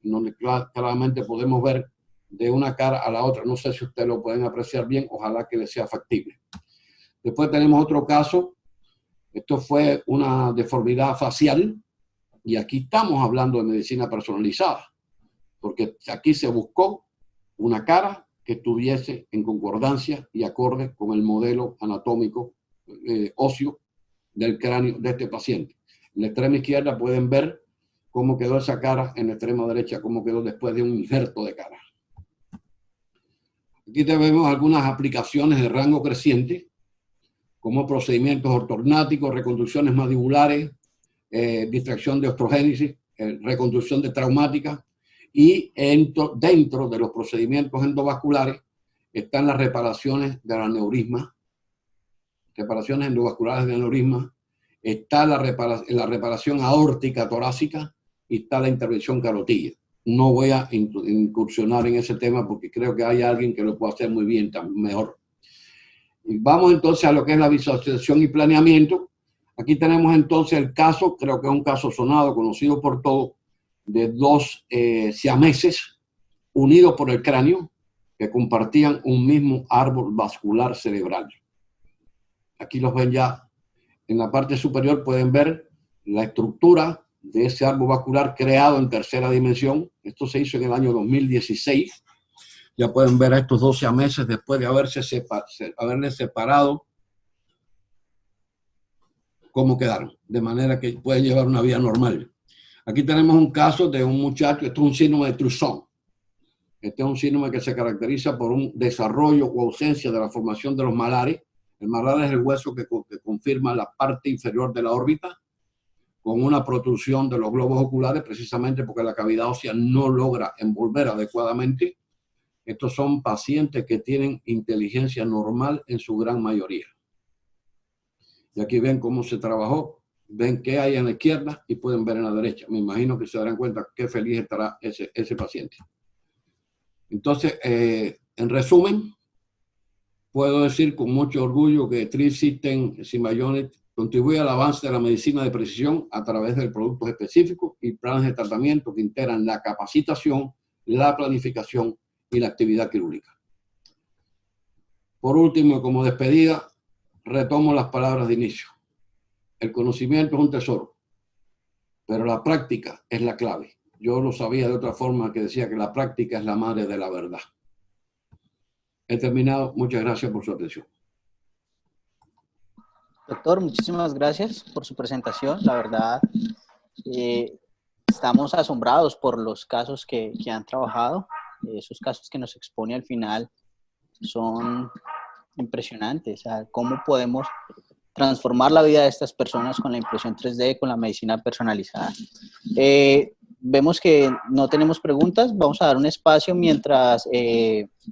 donde claramente podemos ver de una cara a la otra. No sé si ustedes lo pueden apreciar bien, ojalá que les sea factible. Después tenemos otro caso. Esto fue una deformidad facial, y aquí estamos hablando de medicina personalizada, porque aquí se buscó una cara que estuviese en concordancia y acorde con el modelo anatómico óseo del cráneo de este paciente. En la extrema izquierda pueden ver cómo quedó esa cara, en la extrema derecha cómo quedó después de un injerto de cara. Aquí tenemos algunas aplicaciones de rango creciente, como procedimientos ortognáticos, reconstrucciones mandibulares, distracción de osteogénesis, reconstrucción de traumática, y dentro de los procedimientos endovasculares están las reparaciones de aneurismas, reparaciones endovasculares de aneurismas, está la reparación aórtica torácica, y está la intervención carotida. No voy a incursionar en ese tema porque creo que hay alguien que lo puede hacer muy bien, mejor. Y vamos entonces a lo que es la visualización y planeamiento. Aquí tenemos entonces el caso, creo que es un caso sonado, conocido por todos, de dos siameses unidos por el cráneo, que compartían un mismo árbol vascular cerebral. Aquí los ven ya. En la parte superior pueden ver la estructura de ese árbol vascular creado en tercera dimensión. Esto se hizo en el año 2016. Ya pueden ver a estos 12 meses después de haberles separado cómo quedaron, de manera que pueden llevar una vida normal. Aquí tenemos un caso de un muchacho. Esto es un síndrome de Trousseau. Este es un síndrome que se caracteriza por un desarrollo o ausencia de la formación de los malares. El malar es el hueso que confirma la parte inferior de la órbita, con una protrusión de los globos oculares, precisamente porque la cavidad ósea no logra envolver adecuadamente. Estos son pacientes que tienen inteligencia normal en su gran mayoría. Y aquí ven cómo se trabajó, ven qué hay en la izquierda y pueden ver en la derecha. Me imagino que se darán cuenta qué feliz estará ese paciente. Entonces, en resumen, puedo decir con mucho orgullo que 3D System Symbiotic contribuye al avance de la medicina de precisión a través de productos específicos y planes de tratamiento que integran la capacitación, la planificación y la actividad quirúrgica. Por último, como despedida, retomo las palabras de inicio. El conocimiento es un tesoro, pero la práctica es la clave. Yo lo sabía de otra forma, que decía que la práctica es la madre de la verdad. He terminado. Muchas gracias por su atención. Doctor, muchísimas gracias por su presentación. La verdad, estamos asombrados por los casos que han trabajado. Esos casos que nos expone al final son impresionantes. O sea, cómo podemos transformar la vida de estas personas con la impresión 3D, con la medicina personalizada. Vemos que no tenemos preguntas. Vamos a dar un espacio mientras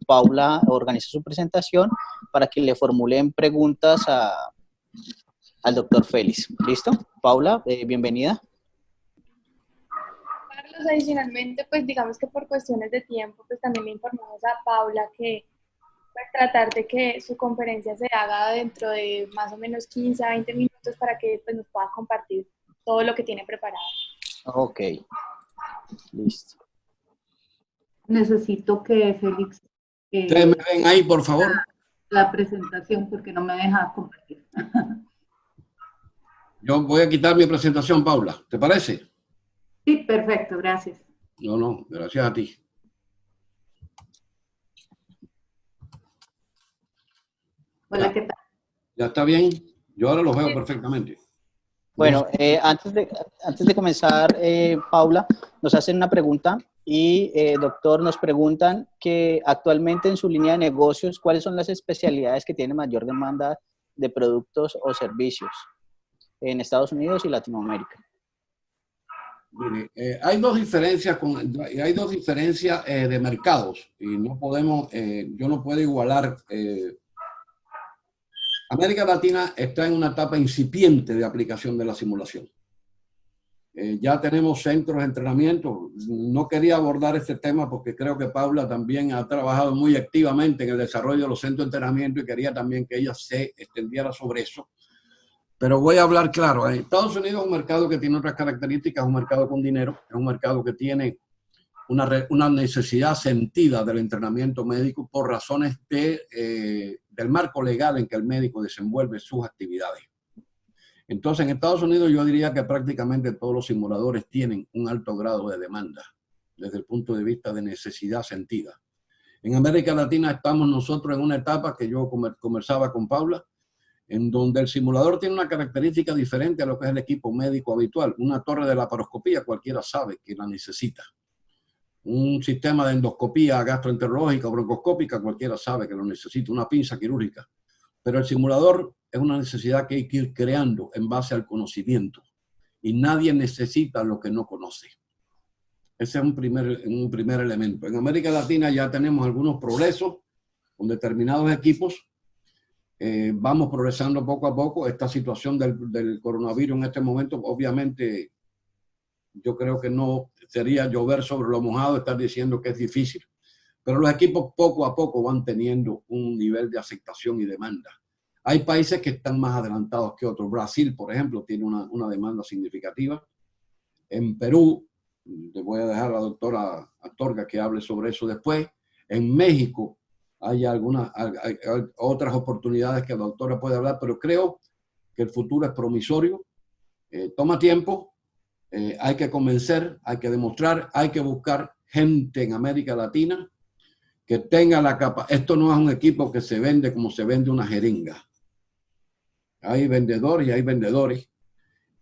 Paula organiza su presentación para que le formulen preguntas al doctor Félix. ¿Listo? Paula, bienvenida. Carlos, adicionalmente, pues digamos que por cuestiones de tiempo, pues también le informamos a Paula que pues tratar de que su conferencia se haga dentro de más o menos 15 a 20 minutos para que pues, nos pueda compartir todo lo que tiene preparado. Ok, listo. Necesito que Félix... Ustedes me ven ahí, por favor. La presentación, porque no me deja compartir. Yo voy a quitar mi presentación, Paula. ¿Te parece? Sí, perfecto, gracias. No, gracias a ti. Hola, ¿qué tal? ¿Ya está bien? Yo ahora los veo perfectamente. Bueno, antes de comenzar, Paula, nos hacen una pregunta y, doctor, nos preguntan que actualmente en su línea de negocios, ¿cuáles son las especialidades que tienen mayor demanda de productos o servicios en Estados Unidos y Latinoamérica? Mire, hay dos diferencias de mercados y no podemos, yo no puedo igualar. América Latina está en una etapa incipiente de aplicación de la simulación. Ya tenemos centros de entrenamiento. No quería abordar este tema porque creo que Paula también ha trabajado muy activamente en el desarrollo de los centros de entrenamiento y quería también que ella se extendiera sobre eso. Pero voy a hablar claro. Estados Unidos es un mercado que tiene otras características, es un mercado con dinero, es un mercado que tiene una necesidad sentida del entrenamiento médico por razones del marco legal en que el médico desenvuelve sus actividades. Entonces, en Estados Unidos yo diría que prácticamente todos los simuladores tienen un alto grado de demanda desde el punto de vista de necesidad sentida. En América Latina estamos nosotros en una etapa que yo conversaba con Paula, en donde el simulador tiene una característica diferente a lo que es el equipo médico habitual. Una torre de laparoscopía cualquiera sabe que la necesita. Un sistema de endoscopía gastroenterológica o broncoscópica cualquiera sabe que lo necesita. Una pinza quirúrgica. Pero el simulador es una necesidad que hay que ir creando en base al conocimiento. Y nadie necesita lo que no conoce. Ese es un primer elemento. En América Latina ya tenemos algunos progresos con determinados equipos. Vamos progresando poco a poco. Esta situación del coronavirus en este momento, obviamente, yo creo que no sería llover sobre lo mojado estar diciendo que es difícil. Pero los equipos poco a poco van teniendo un nivel de aceptación y demanda. Hay países que están más adelantados que otros. Brasil, por ejemplo, tiene una demanda significativa. En Perú, le voy a dejar a la doctora Astorga que hable sobre eso después. En México hay otras oportunidades que la doctora puede hablar, pero creo que el futuro es promisorio. Toma tiempo, hay que convencer, hay que demostrar, hay que buscar gente en América Latina que tenga la capacidad. Esto no es un equipo que se vende como se vende una jeringa. Hay vendedores y hay vendedores.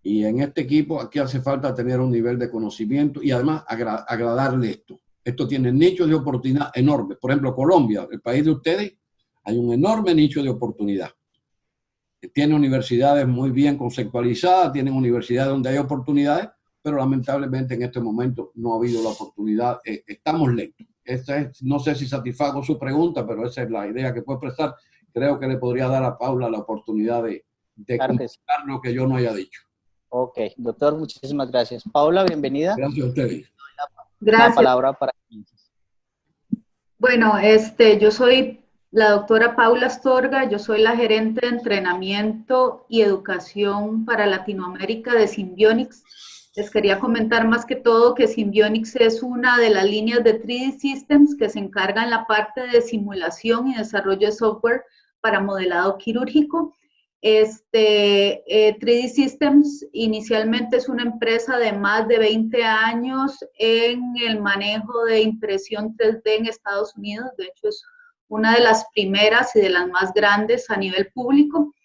Y en este equipo aquí hace falta tener un nivel de conocimiento y además agradarle esto. Esto tiene nichos de oportunidad enormes. Por ejemplo, Colombia, el país de ustedes, hay un enorme nicho de oportunidad. Tiene universidades muy bien conceptualizadas, tienen universidades donde hay oportunidades, pero lamentablemente en este momento no ha habido la oportunidad. Estamos lentos. No sé si satisfago su pregunta, pero esa es la idea que puedo expresar. Creo que le podría dar a Paula la oportunidad de contestar lo que yo no haya dicho. Ok, doctor, muchísimas gracias. Paula, bienvenida. Gracias a ustedes. Gracias. La palabra para... Bueno, yo soy la doctora Paula Astorga, yo soy la gerente de entrenamiento y educación para Latinoamérica de Symbionics. Les quería comentar más que todo que Symbionics es una de las líneas de 3D Systems que se encarga en la parte de simulación y desarrollo de software para modelado quirúrgico. 3D Systems inicialmente es una empresa de más de 20 años en el manejo de impresión 3D en Estados Unidos. De hecho, es una de las primeras y de las más grandes a nivel público.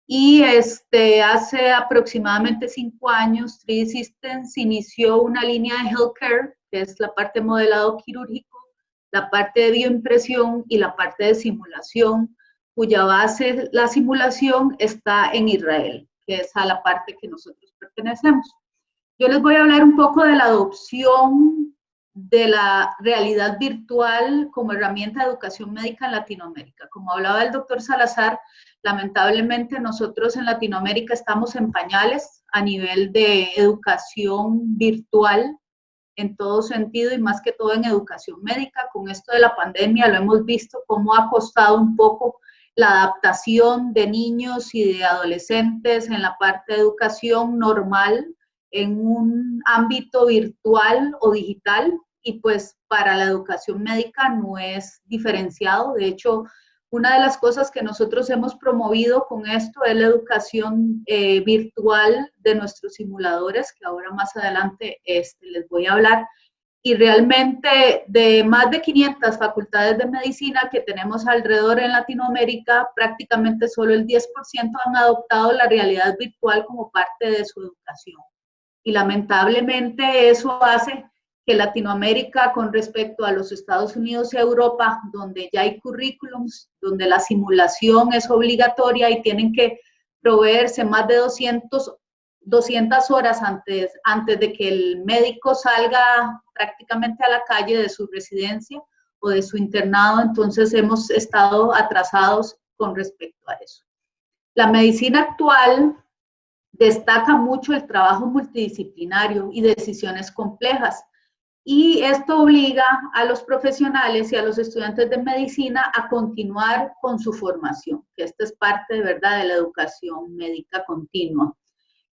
Y hace aproximadamente 5 años, 3D Systems inició una línea de healthcare, que es la parte de modelado quirúrgico, la parte de bioimpresión y la parte de simulación, cuya base, la simulación, está en Israel, que es a la parte que nosotros pertenecemos. Yo les voy a hablar un poco de la adopción de la realidad virtual como herramienta de educación médica en Latinoamérica. Como hablaba el doctor Salazar, lamentablemente nosotros en Latinoamérica estamos en pañales a nivel de educación virtual en todo sentido y más que todo en educación médica. Con esto de la pandemia lo hemos visto cómo ha costado un poco la adaptación de niños y de adolescentes en la parte de educación normal en un ámbito virtual o digital, y pues para la educación médica no es diferenciado. De hecho, una de las cosas que nosotros hemos promovido con esto es la educación virtual de nuestros simuladores, que ahora más adelante les voy a hablar. Y realmente de más de 500 facultades de medicina que tenemos alrededor en Latinoamérica, prácticamente solo el 10% han adoptado la realidad virtual como parte de su educación. Y lamentablemente eso hace que Latinoamérica, con respecto a los Estados Unidos y Europa, donde ya hay currículums, donde la simulación es obligatoria y tienen que proveerse más de 200 horas antes de que el médico salga prácticamente a la calle de su residencia o de su internado, entonces hemos estado atrasados con respecto a eso. La medicina actual destaca mucho el trabajo multidisciplinario y decisiones complejas, y esto obliga a los profesionales y a los estudiantes de medicina a continuar con su formación, que esta es parte de verdad de la educación médica continua.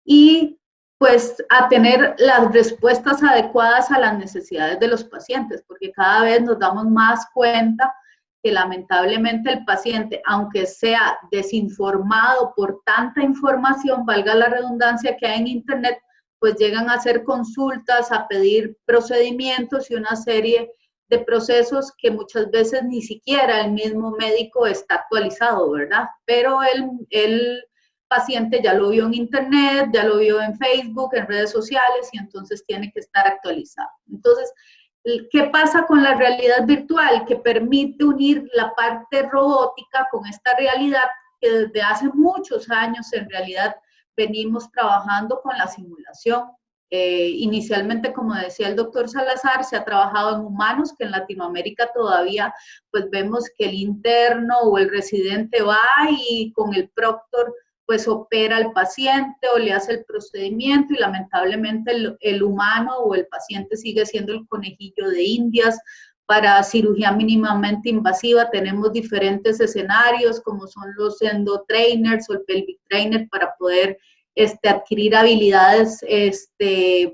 Y pues a tener las respuestas adecuadas a las necesidades de los pacientes, porque cada vez nos damos más cuenta que lamentablemente el paciente, aunque sea desinformado por tanta información, valga la redundancia, que hay en internet, pues llegan a hacer consultas, a pedir procedimientos y una serie de procesos que muchas veces ni siquiera el mismo médico está actualizado, ¿verdad? Pero el paciente ya lo vio en internet, ya lo vio en Facebook, en redes sociales, y entonces tiene que estar actualizado. Entonces, ¿qué pasa con la realidad virtual? Que permite unir la parte robótica con esta realidad que desde hace muchos años en realidad venimos trabajando con la simulación. Inicialmente, como decía el doctor Salazar, se ha trabajado en humanos, que en Latinoamérica todavía pues vemos que el interno o el residente va y con el proctor pues opera al paciente o le hace el procedimiento, y lamentablemente el humano o el paciente sigue siendo el conejillo de Indias. Para cirugía mínimamente invasiva tenemos diferentes escenarios, como son los endotrainers o el pelvic trainer, para poder adquirir habilidades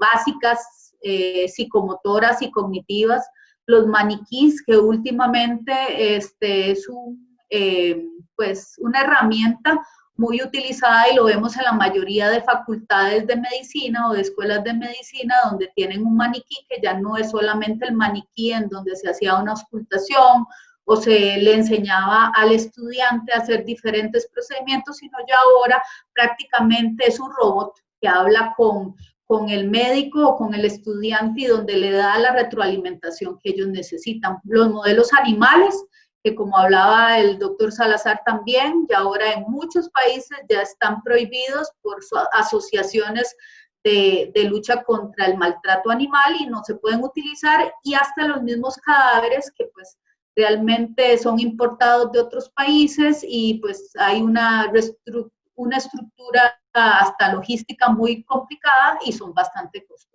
básicas, psicomotoras y cognitivas. Los maniquís, que últimamente es pues una herramienta muy utilizada, y lo vemos en la mayoría de facultades de medicina o de escuelas de medicina, donde tienen un maniquí que ya no es solamente el maniquí en donde se hacía una auscultación o se le enseñaba al estudiante a hacer diferentes procedimientos, sino ya ahora prácticamente es un robot que habla con el médico o con el estudiante y donde le da la retroalimentación que ellos necesitan. Los modelos animales, que como hablaba el doctor Salazar también, ya ahora en muchos países ya están prohibidos por asociaciones de lucha contra el maltrato animal y no se pueden utilizar, y hasta los mismos cadáveres que pues realmente son importados de otros países y pues hay una estructura hasta logística muy complicada y son bastante costosos.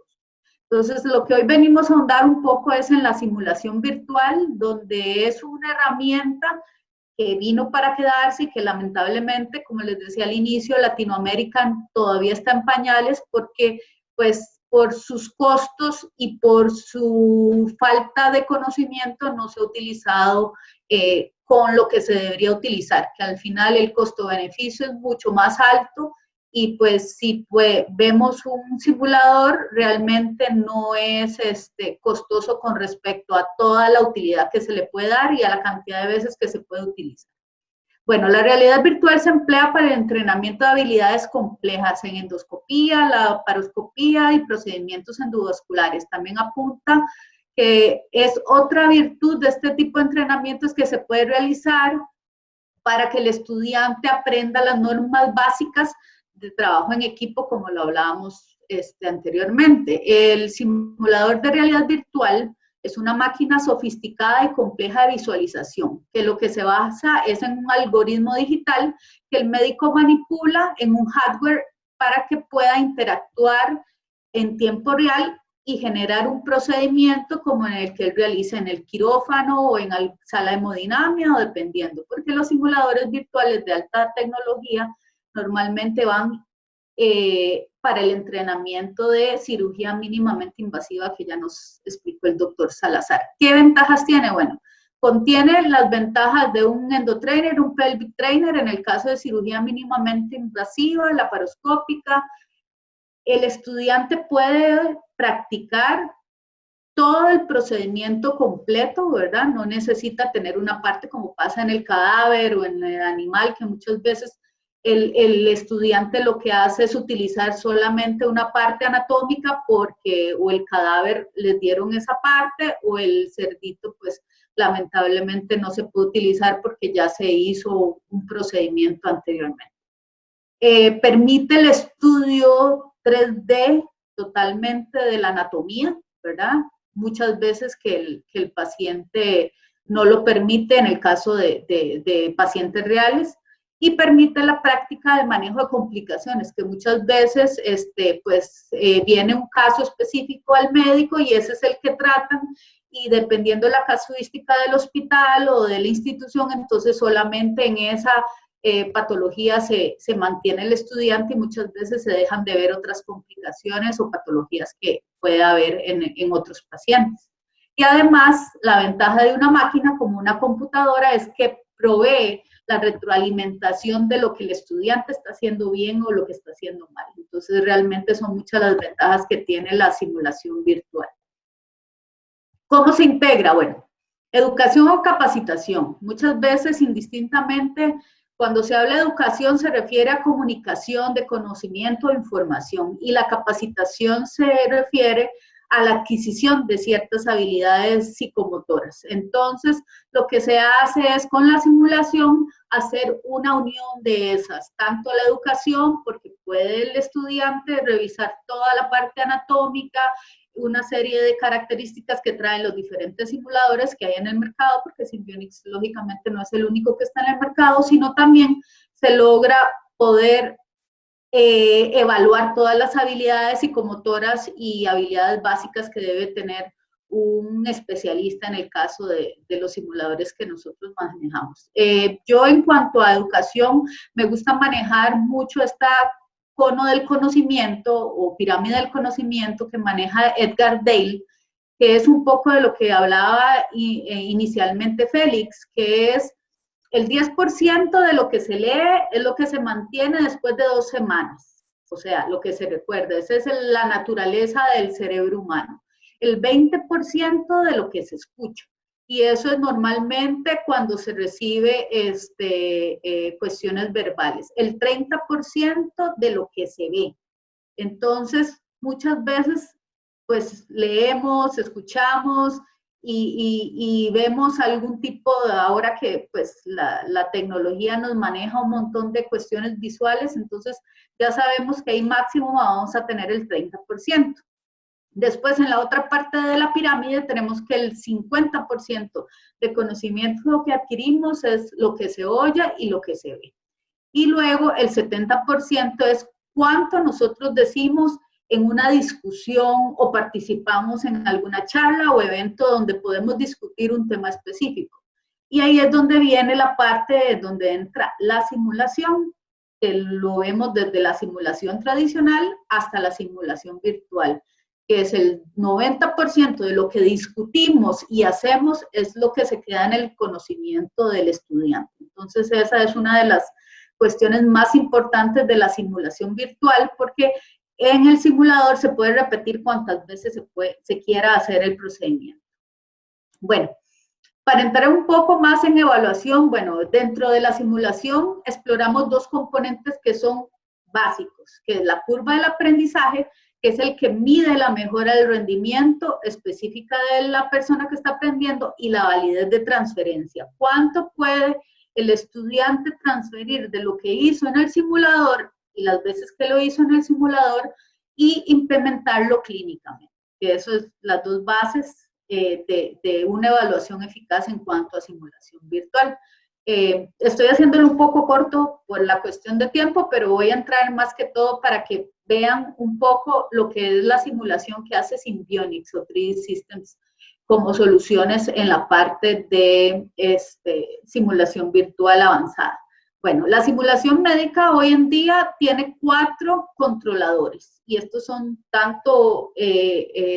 Entonces, lo que hoy venimos a ahondar un poco es en la simulación virtual, donde es una herramienta que vino para quedarse y que lamentablemente, como les decía al inicio, Latinoamérica todavía está en pañales porque pues por sus costos y por su falta de conocimiento no se ha utilizado con lo que se debería utilizar, que al final el costo-beneficio es mucho más alto y pues si vemos un simulador realmente no es costoso con respecto a toda la utilidad que se le puede dar y a la cantidad de veces que se puede utilizar. Bueno, la realidad virtual se emplea para el entrenamiento de habilidades complejas en endoscopía, laparoscopía y procedimientos endovasculares. También apunta que es otra virtud de este tipo de entrenamientos que se puede realizar para que el estudiante aprenda las normas básicas de trabajo en equipo, como lo hablábamos anteriormente. El simulador de realidad virtual es una máquina sofisticada y compleja de visualización, que lo que se basa es en un algoritmo digital que el médico manipula en un hardware para que pueda interactuar en tiempo real y generar un procedimiento como en el que él realiza en el quirófano o en la sala de hemodinamia o dependiendo, porque los simuladores virtuales de alta tecnología normalmente van para el entrenamiento de cirugía mínimamente invasiva que ya nos explicó el doctor Salazar. ¿Qué ventajas tiene? Bueno, contiene las ventajas de un endotrainer, un pelvic trainer, en el caso de cirugía mínimamente invasiva, laparoscópica. El estudiante puede practicar todo el procedimiento completo, ¿verdad? No necesita tener una parte como pasa en el cadáver o en el animal, que muchas veces el estudiante lo que hace es utilizar solamente una parte anatómica porque o el cadáver les dieron esa parte o el cerdito pues lamentablemente no se puede utilizar porque ya se hizo un procedimiento anteriormente. Permite el estudio 3D totalmente de la anatomía, ¿verdad? Muchas veces que el paciente no lo permite en el caso de pacientes reales. Y permite la práctica de manejo de complicaciones, que muchas veces viene un caso específico al médico y ese es el que tratan, y dependiendo de la casuística del hospital o de la institución, entonces solamente en esa patología se mantiene el estudiante y muchas veces se dejan de ver otras complicaciones o patologías que puede haber en otros pacientes. Y además, la ventaja de una máquina como una computadora es que provee la retroalimentación de lo que el estudiante está haciendo bien o lo que está haciendo mal. Entonces, realmente son muchas las ventajas que tiene la simulación virtual. ¿Cómo se integra? Bueno, educación o capacitación. Muchas veces, indistintamente, cuando se habla de educación, se refiere a comunicación, de conocimiento o información, y la capacitación se refiere a la adquisición de ciertas habilidades psicomotoras. Entonces, lo que se hace es con la simulación hacer una unión de esas, tanto la educación, porque puede el estudiante revisar toda la parte anatómica, una serie de características que traen los diferentes simuladores que hay en el mercado, porque Simbionix lógicamente no es el único que está en el mercado, sino también se logra poder evaluar todas las habilidades psicomotoras y habilidades básicas que debe tener un especialista en el caso de los simuladores que nosotros manejamos. Yo en cuanto a educación, me gusta manejar mucho esta cono del conocimiento o pirámide del conocimiento que maneja Edgar Dale, que es un poco de lo que hablaba inicialmente Félix, que es el 10% de lo que se lee es lo que se mantiene después de 2 semanas, o sea, lo que se recuerda, esa es la naturaleza del cerebro humano. El 20% de lo que se escucha, y eso es normalmente cuando se recibe cuestiones verbales. El 30% de lo que se ve. Entonces, muchas veces, pues, leemos, escuchamos, y vemos algún tipo de, ahora que pues la tecnología nos maneja un montón de cuestiones visuales, entonces ya sabemos que ahí máximo vamos a tener el 30%. Después, en la otra parte de la pirámide, tenemos que el 50% de conocimiento que adquirimos es lo que se oye y lo que se ve. Y luego el 70% es cuánto nosotros decimos en una discusión o participamos en alguna charla o evento donde podemos discutir un tema específico. Y ahí es donde viene la parte donde entra la simulación, que lo vemos desde la simulación tradicional hasta la simulación virtual, que es el 90% de lo que discutimos y hacemos es lo que se queda en el conocimiento del estudiante. Entonces, esa es una de las cuestiones más importantes de la simulación virtual, porque en el simulador se puede repetir cuantas veces se quiera hacer el procedimiento. Bueno, para entrar un poco más en evaluación, bueno, dentro de la simulación exploramos dos componentes que son básicos, que es la curva del aprendizaje, que es el que mide la mejora del rendimiento específica de la persona que está aprendiendo, y la validez de transferencia. ¿Cuánto puede el estudiante transferir de lo que hizo en el simulador y las veces que lo hizo en el simulador y implementarlo clínicamente? Que eso es las dos bases de una evaluación eficaz en cuanto a simulación virtual. Estoy haciéndolo un poco corto por la cuestión de tiempo, pero voy a entrar más que todo para que vean un poco lo que es la simulación que hace Simbionix o 3D Systems como soluciones en la parte de simulación virtual avanzada. Bueno, la simulación médica hoy en día tiene 4 controladores, y estos son tanto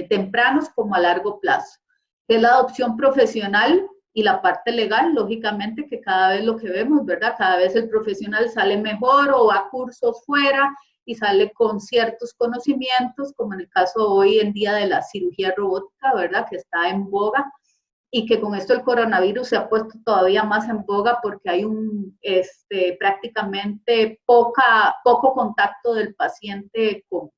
tempranos como a largo plazo, que es la adopción profesional y la parte legal, lógicamente, que cada vez lo que vemos, ¿verdad? Cada vez el profesional sale mejor o va a cursos fuera y sale con ciertos conocimientos, como en el caso hoy en día de la cirugía robótica, ¿verdad? Que está en boga, y que con esto el coronavirus se ha puesto todavía más en boga porque hay prácticamente poco contacto del paciente con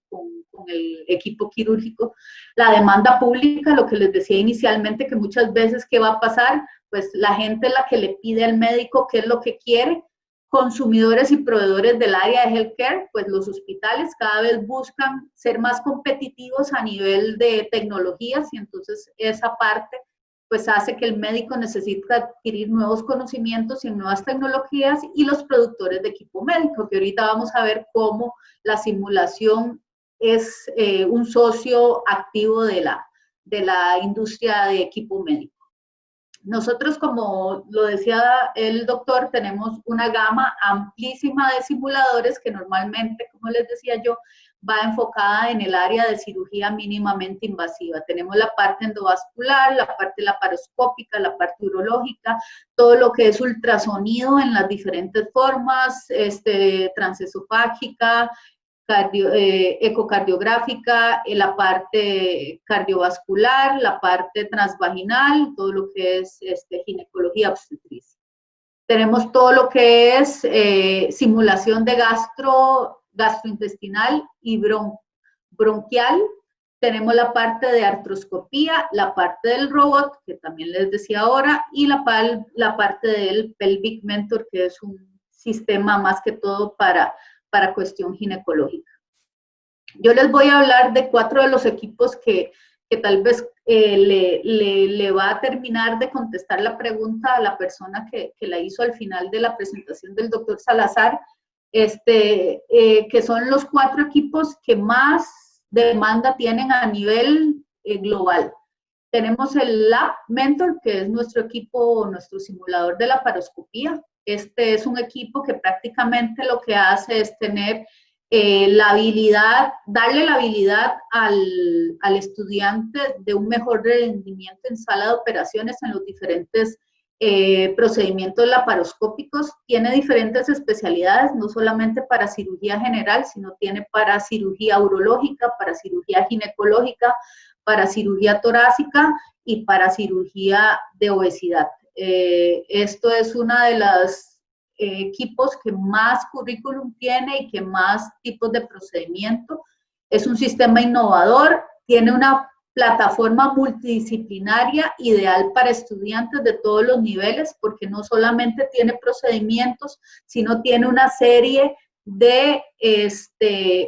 el equipo quirúrgico. La demanda pública, lo que les decía inicialmente, que muchas veces, ¿qué va a pasar? Pues la gente es la que le pide al médico qué es lo que quiere. Consumidores y proveedores del área de healthcare, pues los hospitales cada vez buscan ser más competitivos a nivel de tecnologías, y entonces esa parte pues hace que el médico necesite adquirir nuevos conocimientos y nuevas tecnologías, y los productores de equipo médico, que ahorita vamos a ver cómo la simulación es un socio activo de la industria de equipo médico. Nosotros, como lo decía el doctor, tenemos una gama amplísima de simuladores que normalmente, como les decía yo, va enfocada en el área de cirugía mínimamente invasiva. Tenemos la parte endovascular, la parte laparoscópica, la parte urológica, todo lo que es ultrasonido en las diferentes formas, transesofágica, ecocardiográfica, la parte cardiovascular, la parte transvaginal, todo lo que es ginecología obstetricia. Tenemos todo lo que es simulación de gastrointestinal y bronquial. Tenemos la parte de artroscopía, la parte del robot, que también les decía ahora, y la parte del Pelvic Mentor, que es un sistema más que todo para cuestión ginecológica. Yo les voy a hablar de 4 de los equipos que tal vez le va a terminar de contestar la pregunta a la persona que la hizo al final de la presentación del doctor Salazar, que son los 4 equipos que más demanda tienen a nivel global. Tenemos el Lab Mentor, que es nuestro equipo, nuestro simulador de laparoscopía. Este es un equipo que prácticamente lo que hace es tener la habilidad, darle la habilidad al estudiante de un mejor rendimiento en sala de operaciones en los diferentes procedimientos laparoscópicos. Tiene diferentes especialidades, no solamente para cirugía general, sino tiene para cirugía urológica, para cirugía ginecológica, para cirugía torácica y para cirugía de obesidad. Esto es una de las equipos que más currículum tiene y que más tipos de procedimiento. Es un sistema innovador, tiene una plataforma multidisciplinaria ideal para estudiantes de todos los niveles, porque no solamente tiene procedimientos, sino tiene una serie de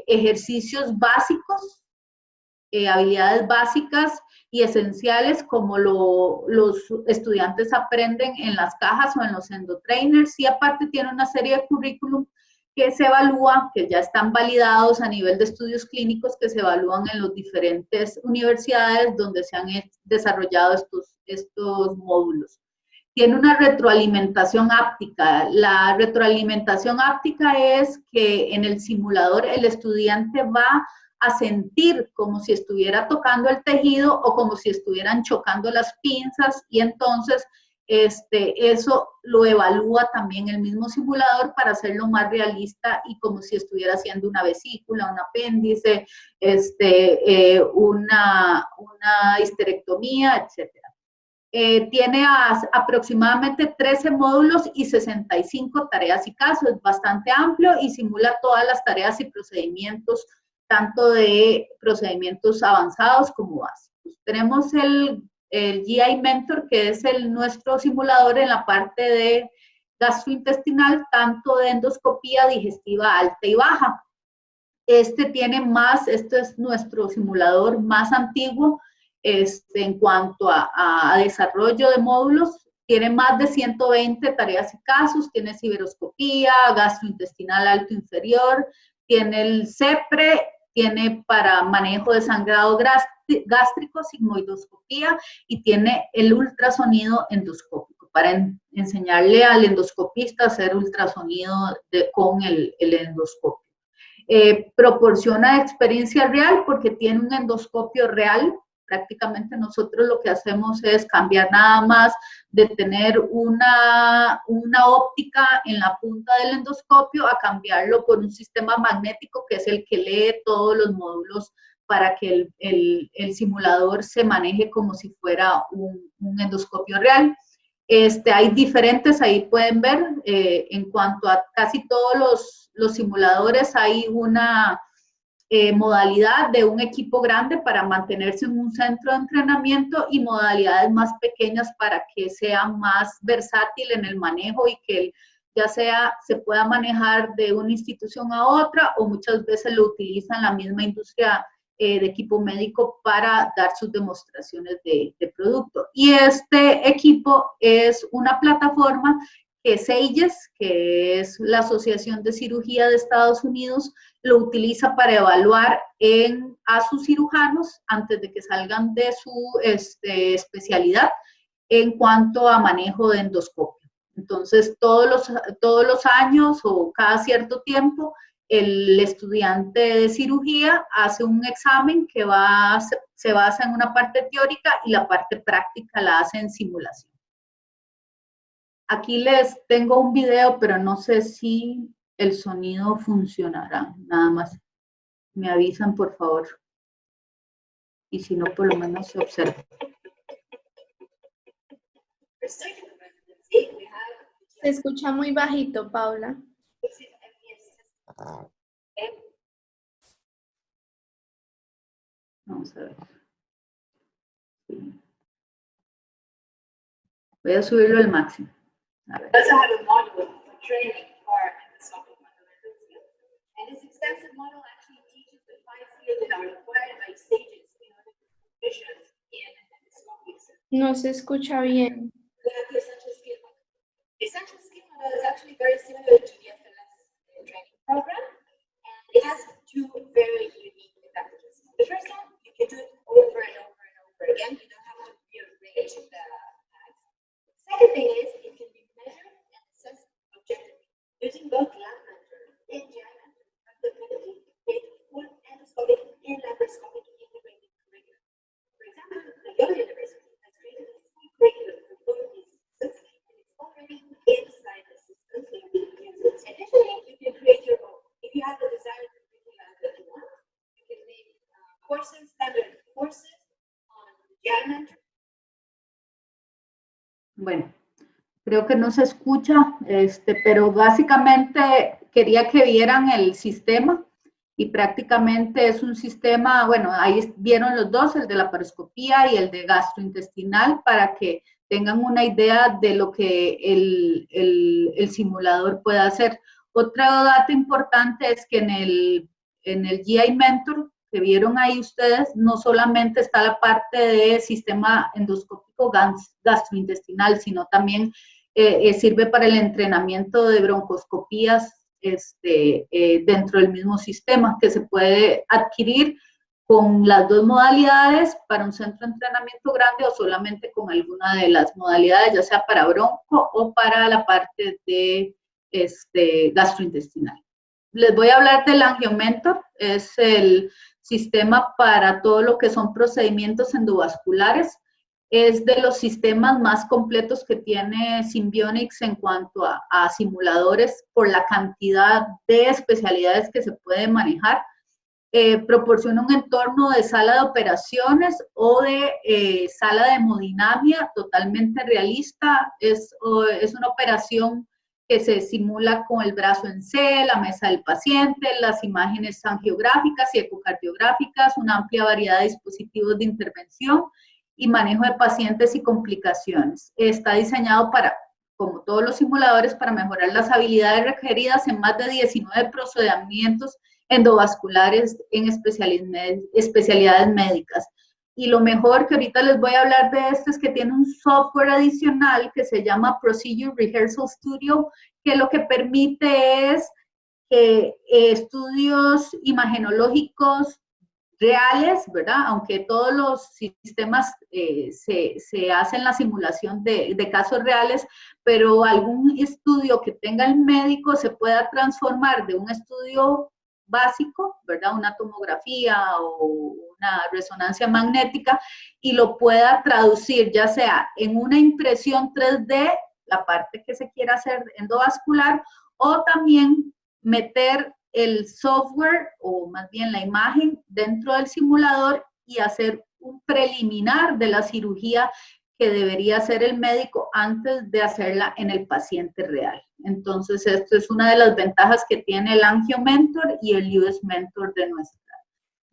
ejercicios básicos, habilidades básicas y esenciales, como los estudiantes aprenden en las cajas o en los endotrainers, y aparte tiene una serie de currículum que se evalúan, que ya están validados a nivel de estudios clínicos, que se evalúan en las diferentes universidades donde se han desarrollado estos módulos. tiene una retroalimentación áptica. La retroalimentación áptica es que en el simulador el estudiante va a sentir como si estuviera tocando el tejido o como si estuvieran chocando las pinzas, y entonces eso lo evalúa también el mismo simulador para hacerlo más realista y como si estuviera haciendo una vesícula, un apéndice, una histerectomía, etc. Tiene aproximadamente 13 módulos y 65 tareas y casos, es bastante amplio y simula todas las tareas y procedimientos, tanto de procedimientos avanzados como básicos. Tenemos el GI Mentor, que es nuestro simulador en la parte de gastrointestinal, tanto de endoscopía digestiva alta y baja. Este es nuestro simulador más antiguo en cuanto a desarrollo de módulos. Tiene más de 120 tareas y casos, tiene ciberoscopía, gastrointestinal alto inferior, tiene el CEPRE, tiene para manejo de sangrado gástrico, sigmoidoscopía, y tiene el ultrasonido endoscópico, para enseñarle al endoscopista a hacer ultrasonido con el endoscopio. Proporciona experiencia real porque tiene un endoscopio real. Prácticamente nosotros lo que hacemos es cambiar nada más de tener una óptica en la punta del endoscopio a cambiarlo por un sistema magnético que es el que lee todos los módulos para que el simulador se maneje como si fuera un endoscopio real. Hay diferentes, ahí pueden ver, en cuanto a casi todos los simuladores hay una modalidad de un equipo grande para mantenerse en un centro de entrenamiento y modalidades más pequeñas para que sea más versátil en el manejo y que ya sea se pueda manejar de una institución a otra, o muchas veces lo utilizan la misma industria de equipo médico para dar sus demostraciones de producto. Y este equipo es una plataforma que SAGES, que es la Asociación de Cirugía de Estados Unidos, lo utiliza para evaluar a sus cirujanos antes de que salgan de su especialidad en cuanto a manejo de endoscopio. Entonces, todos los años o cada cierto tiempo, el estudiante de cirugía hace un examen que se basa en una parte teórica y la parte práctica la hace en simulación. Aquí les tengo un video, pero no sé si el sonido funcionará. Nada más me avisan, por favor. Y si no, por lo menos se observa. Se escucha muy bajito, Paula. Vamos a ver. Voy a subirlo al máximo. A ver. Also have a module for training for endoscopic fundamental skills. And this extensive model actually teaches the 5 skills that are required by SAGES in order to be proficient in endoscopy. No se escucha bien. We have the essential skill model. The essential skill model is actually very similar to the FLS training program, and it has 2 very unique advantages. The first one, you can do it over and over and over again. You don't have to rearrange the tags. The second thing is it can be measured and assessed objectively using both lab mentor and GI mentor ability to create a full endoscopic and laparoscopic integrated curriculum. For example, the Yale University has created a full curriculum for both these systems, and it's already inside the system, so you can use it. Additionally, you can create your own. If you have the desired curriculum that you want, you can make courses, standard courses on GI mentor. Bueno, creo que no se escucha, pero básicamente quería que vieran el sistema y prácticamente es un sistema, bueno, ahí vieron los dos, el de la laparoscopía y el de gastrointestinal, para que tengan una idea de lo que el simulador puede hacer. Otro dato importante es que en el GI Mentor que vieron ahí ustedes, no solamente está la parte de sistema endoscópico gastrointestinal, sino también sirve para el entrenamiento de broncoscopías dentro del mismo sistema, que se puede adquirir con las dos modalidades para un centro de entrenamiento grande o solamente con alguna de las modalidades, ya sea para bronco o para la parte de gastrointestinal. Les voy a hablar del Angiomentor, es el sistema para todo lo que son procedimientos endovasculares. Es de los sistemas más completos que tiene Simbionix en cuanto a simuladores por la cantidad de especialidades que se puede manejar. Proporciona un entorno de sala de operaciones o de sala de hemodinamia totalmente realista. Es una operación que se simula con el brazo en C, la mesa del paciente, las imágenes angiográficas y ecocardiográficas, una amplia variedad de dispositivos de intervención y manejo de pacientes y complicaciones. Está diseñado para, como todos los simuladores, para mejorar las habilidades requeridas en más de 19 procedimientos endovasculares en especialidades médicas. Y lo mejor que ahorita les voy a hablar de esto es que tiene un software adicional que se llama Procedure Rehearsal Studio, que lo que permite es que estudios imagenológicos reales, ¿verdad? Aunque todos los sistemas se hacen la simulación de casos reales, pero algún estudio que tenga el médico se pueda transformar de un estudio básico, ¿verdad? Una tomografía o una resonancia magnética y lo pueda traducir ya sea en una impresión 3D, la parte que se quiera hacer endovascular, o también meter el software o más bien la imagen dentro del simulador y hacer un preliminar de la cirugía que debería hacer el médico antes de hacerla en el paciente real. Entonces, esto es una de las ventajas que tiene el Angiomentor y el US Mentor de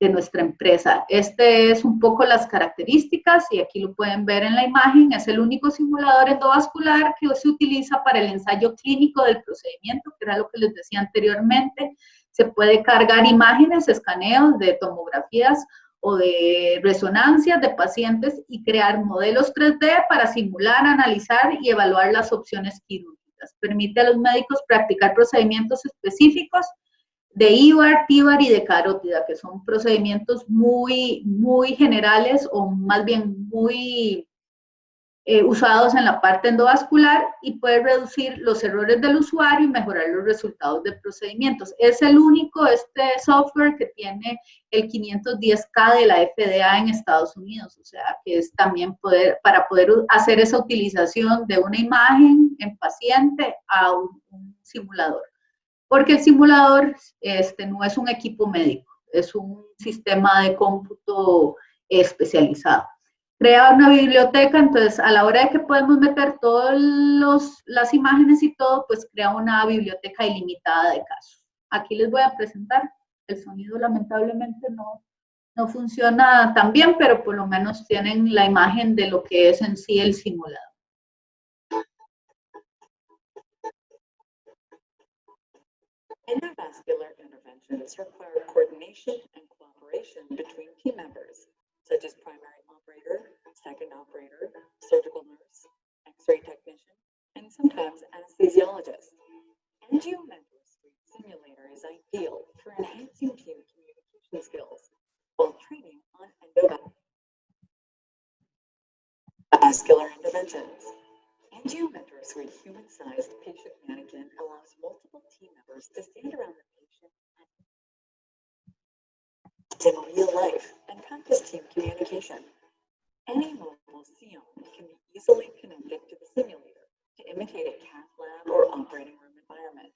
nuestra empresa. Este es un poco las características y aquí lo pueden ver en la imagen. Es el único simulador endovascular que se utiliza para el ensayo clínico del procedimiento, que era lo que les decía anteriormente. Se puede cargar imágenes, escaneos de tomografías o de resonancias de pacientes y crear modelos 3D para simular, analizar y evaluar las opciones quirúrgicas. Permite a los médicos practicar procedimientos específicos de IVAR, TIVAR y de carótida, que son procedimientos muy generales o más bien muy usados en la parte endovascular y puede reducir los errores del usuario y mejorar los resultados de procedimientos. Es el único software que tiene el 510K de la FDA en Estados Unidos, o sea, que es también para poder hacer esa utilización de una imagen en paciente a un simulador. Porque el simulador no es un equipo médico, es un sistema de cómputo especializado. Crea una biblioteca, entonces a la hora de que podemos meter todas las imágenes y todo, pues crea una biblioteca ilimitada de casos. Aquí les voy a presentar, el sonido lamentablemente no funciona tan bien, pero por lo menos tienen la imagen de lo que es en sí el simulador. Endovascular interventions require coordination and cooperation between team members, such as primary operator, second operator, surgical nurse, X-ray technician, and sometimes anesthesiologist. Angiomentor Suite Simulator is ideal for enhancing team communication skills while training on endovascular interventions. Angiomentor Suite human-sized patient mannequin allows multiple team members to stand around the patient in real life and practice team communication. Any mobile Xeon can be easily connected to the simulator to imitate a cath lab or operating room environment.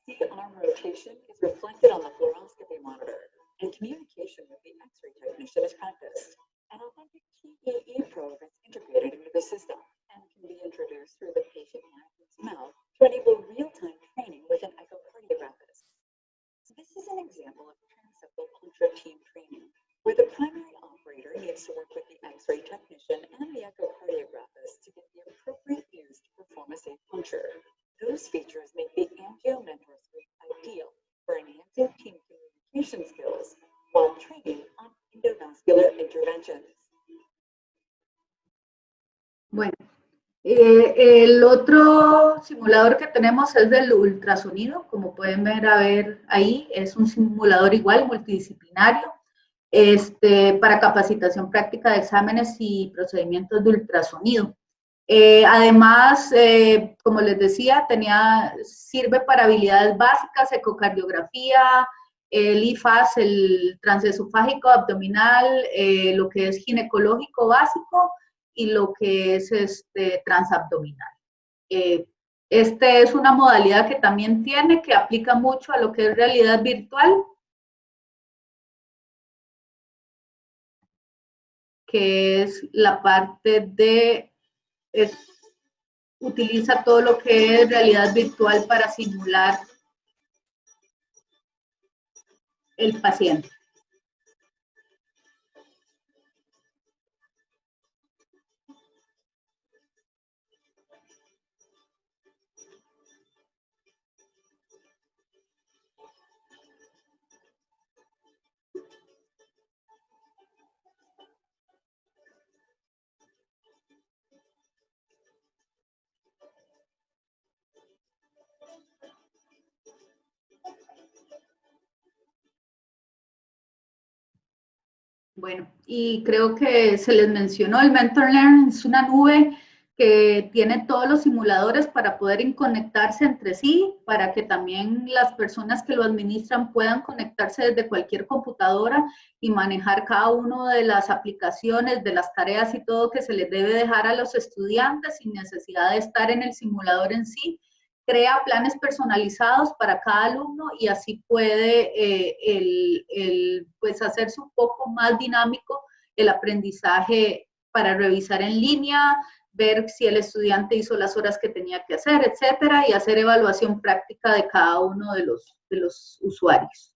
C-arm rotation is reflected on the fluoroscopy monitor, and communication with the X-ray technician is practiced. An authentic TEE probe is integrated into the system and can be introduced through the patient mannequin's mouth to enable real-time training with an echocardiographist. This is an example of transseptal puncture team training, where the primary operator needs to work with the X-ray technician and the echocardiographist to get the appropriate views to perform a safe puncture. Those features make the Angiomentor Suite ideal for enhancing team communication skills while training on endovascular interventions. Bueno, el otro simulador que tenemos es del ultrasonido, como pueden ver ahí, es un simulador igual multidisciplinario. para capacitación práctica de exámenes y procedimientos de ultrasonido. Además, como les decía, sirve para habilidades básicas, ecocardiografía, el IFAS, el transesofágico abdominal, lo que es ginecológico básico y lo que es transabdominal. Es una modalidad que también que aplica mucho a lo que es realidad virtual, que es la parte de, utiliza todo lo que es realidad virtual para simular el paciente. Bueno, y creo que se les mencionó, el MentorLearn es una nube que tiene todos los simuladores para poder conectarse entre sí, para que también las personas que lo administran puedan conectarse desde cualquier computadora y manejar cada una de las aplicaciones, de las tareas y todo que se les debe dejar a los estudiantes sin necesidad de estar en el simulador en sí. Crea planes personalizados para cada alumno y así puede pues hacerse un poco más dinámico el aprendizaje para revisar en línea, ver si el estudiante hizo las horas que tenía que hacer, etcétera, y hacer evaluación práctica de cada uno de los usuarios.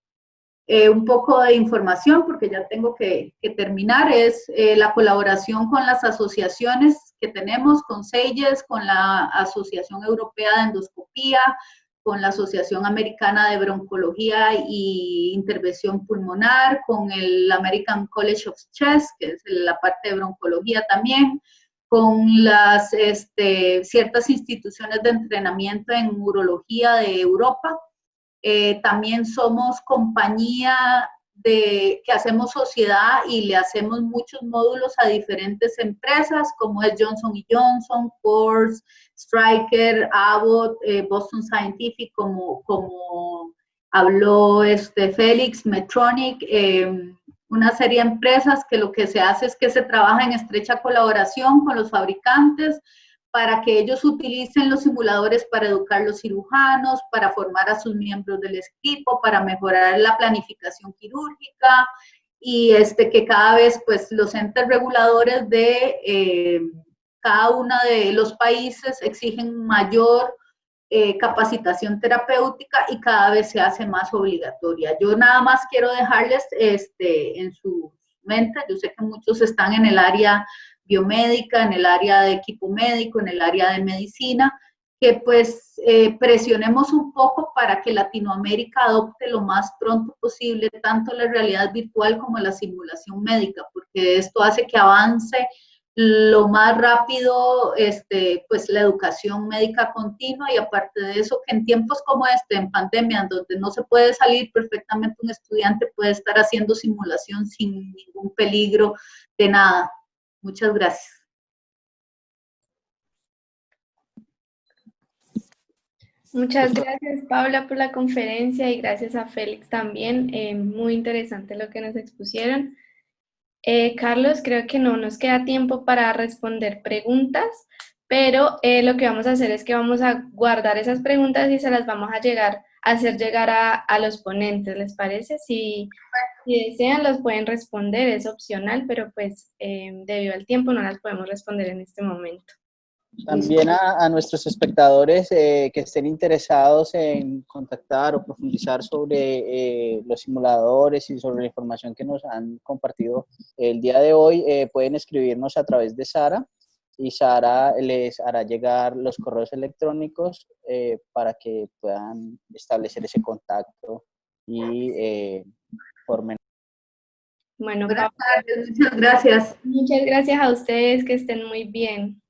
Un poco de información, porque ya tengo que terminar, es la colaboración con las asociaciones que tenemos, con SEIES, con la Asociación Europea de Endoscopía, con la Asociación Americana de Broncología y Intervención Pulmonar, con el American College of Chest, que es la parte de broncología también, con las ciertas instituciones de entrenamiento en urología de Europa. También somos compañía que hacemos sociedad y le hacemos muchos módulos a diferentes empresas, como es Johnson & Johnson, Force, Stryker, Abbott, Boston Scientific, como habló Félix, Medtronic, una serie de empresas que lo que se hace es que se trabaja en estrecha colaboración con los fabricantes, para que ellos utilicen los simuladores para educar a los cirujanos, para formar a sus miembros del equipo, para mejorar la planificación quirúrgica y que cada vez pues los entes reguladores de cada uno de los países exigen mayor capacitación terapéutica y cada vez se hace más obligatoria. Yo nada más quiero dejarles en su mente, yo sé que muchos están en el área biomédica, en el área de equipo médico, en el área de medicina, que pues presionemos un poco para que Latinoamérica adopte lo más pronto posible tanto la realidad virtual como la simulación médica, porque esto hace que avance lo más rápido pues la educación médica continua y aparte de eso que en tiempos como en pandemia, en donde no se puede salir, perfectamente un estudiante puede estar haciendo simulación sin ningún peligro de nada. Muchas gracias. Muchas gracias, Paula, por la conferencia y gracias a Félix también. Muy interesante lo que nos expusieron. Carlos, creo que no nos queda tiempo para responder preguntas, pero lo que vamos a hacer es que vamos a guardar esas preguntas y se las vamos a hacer llegar a los ponentes, ¿les parece? Si desean, los pueden responder, es opcional, pero pues debido al tiempo no las podemos responder en este momento. También a nuestros espectadores que estén interesados en contactar o profundizar sobre los simuladores y sobre la información que nos han compartido el día de hoy, pueden escribirnos a través de Sara y Sara les hará llegar los correos electrónicos para que puedan establecer ese contacto y formen. Bueno, buenas tardes, muchas gracias. Muchas gracias a ustedes, que estén muy bien.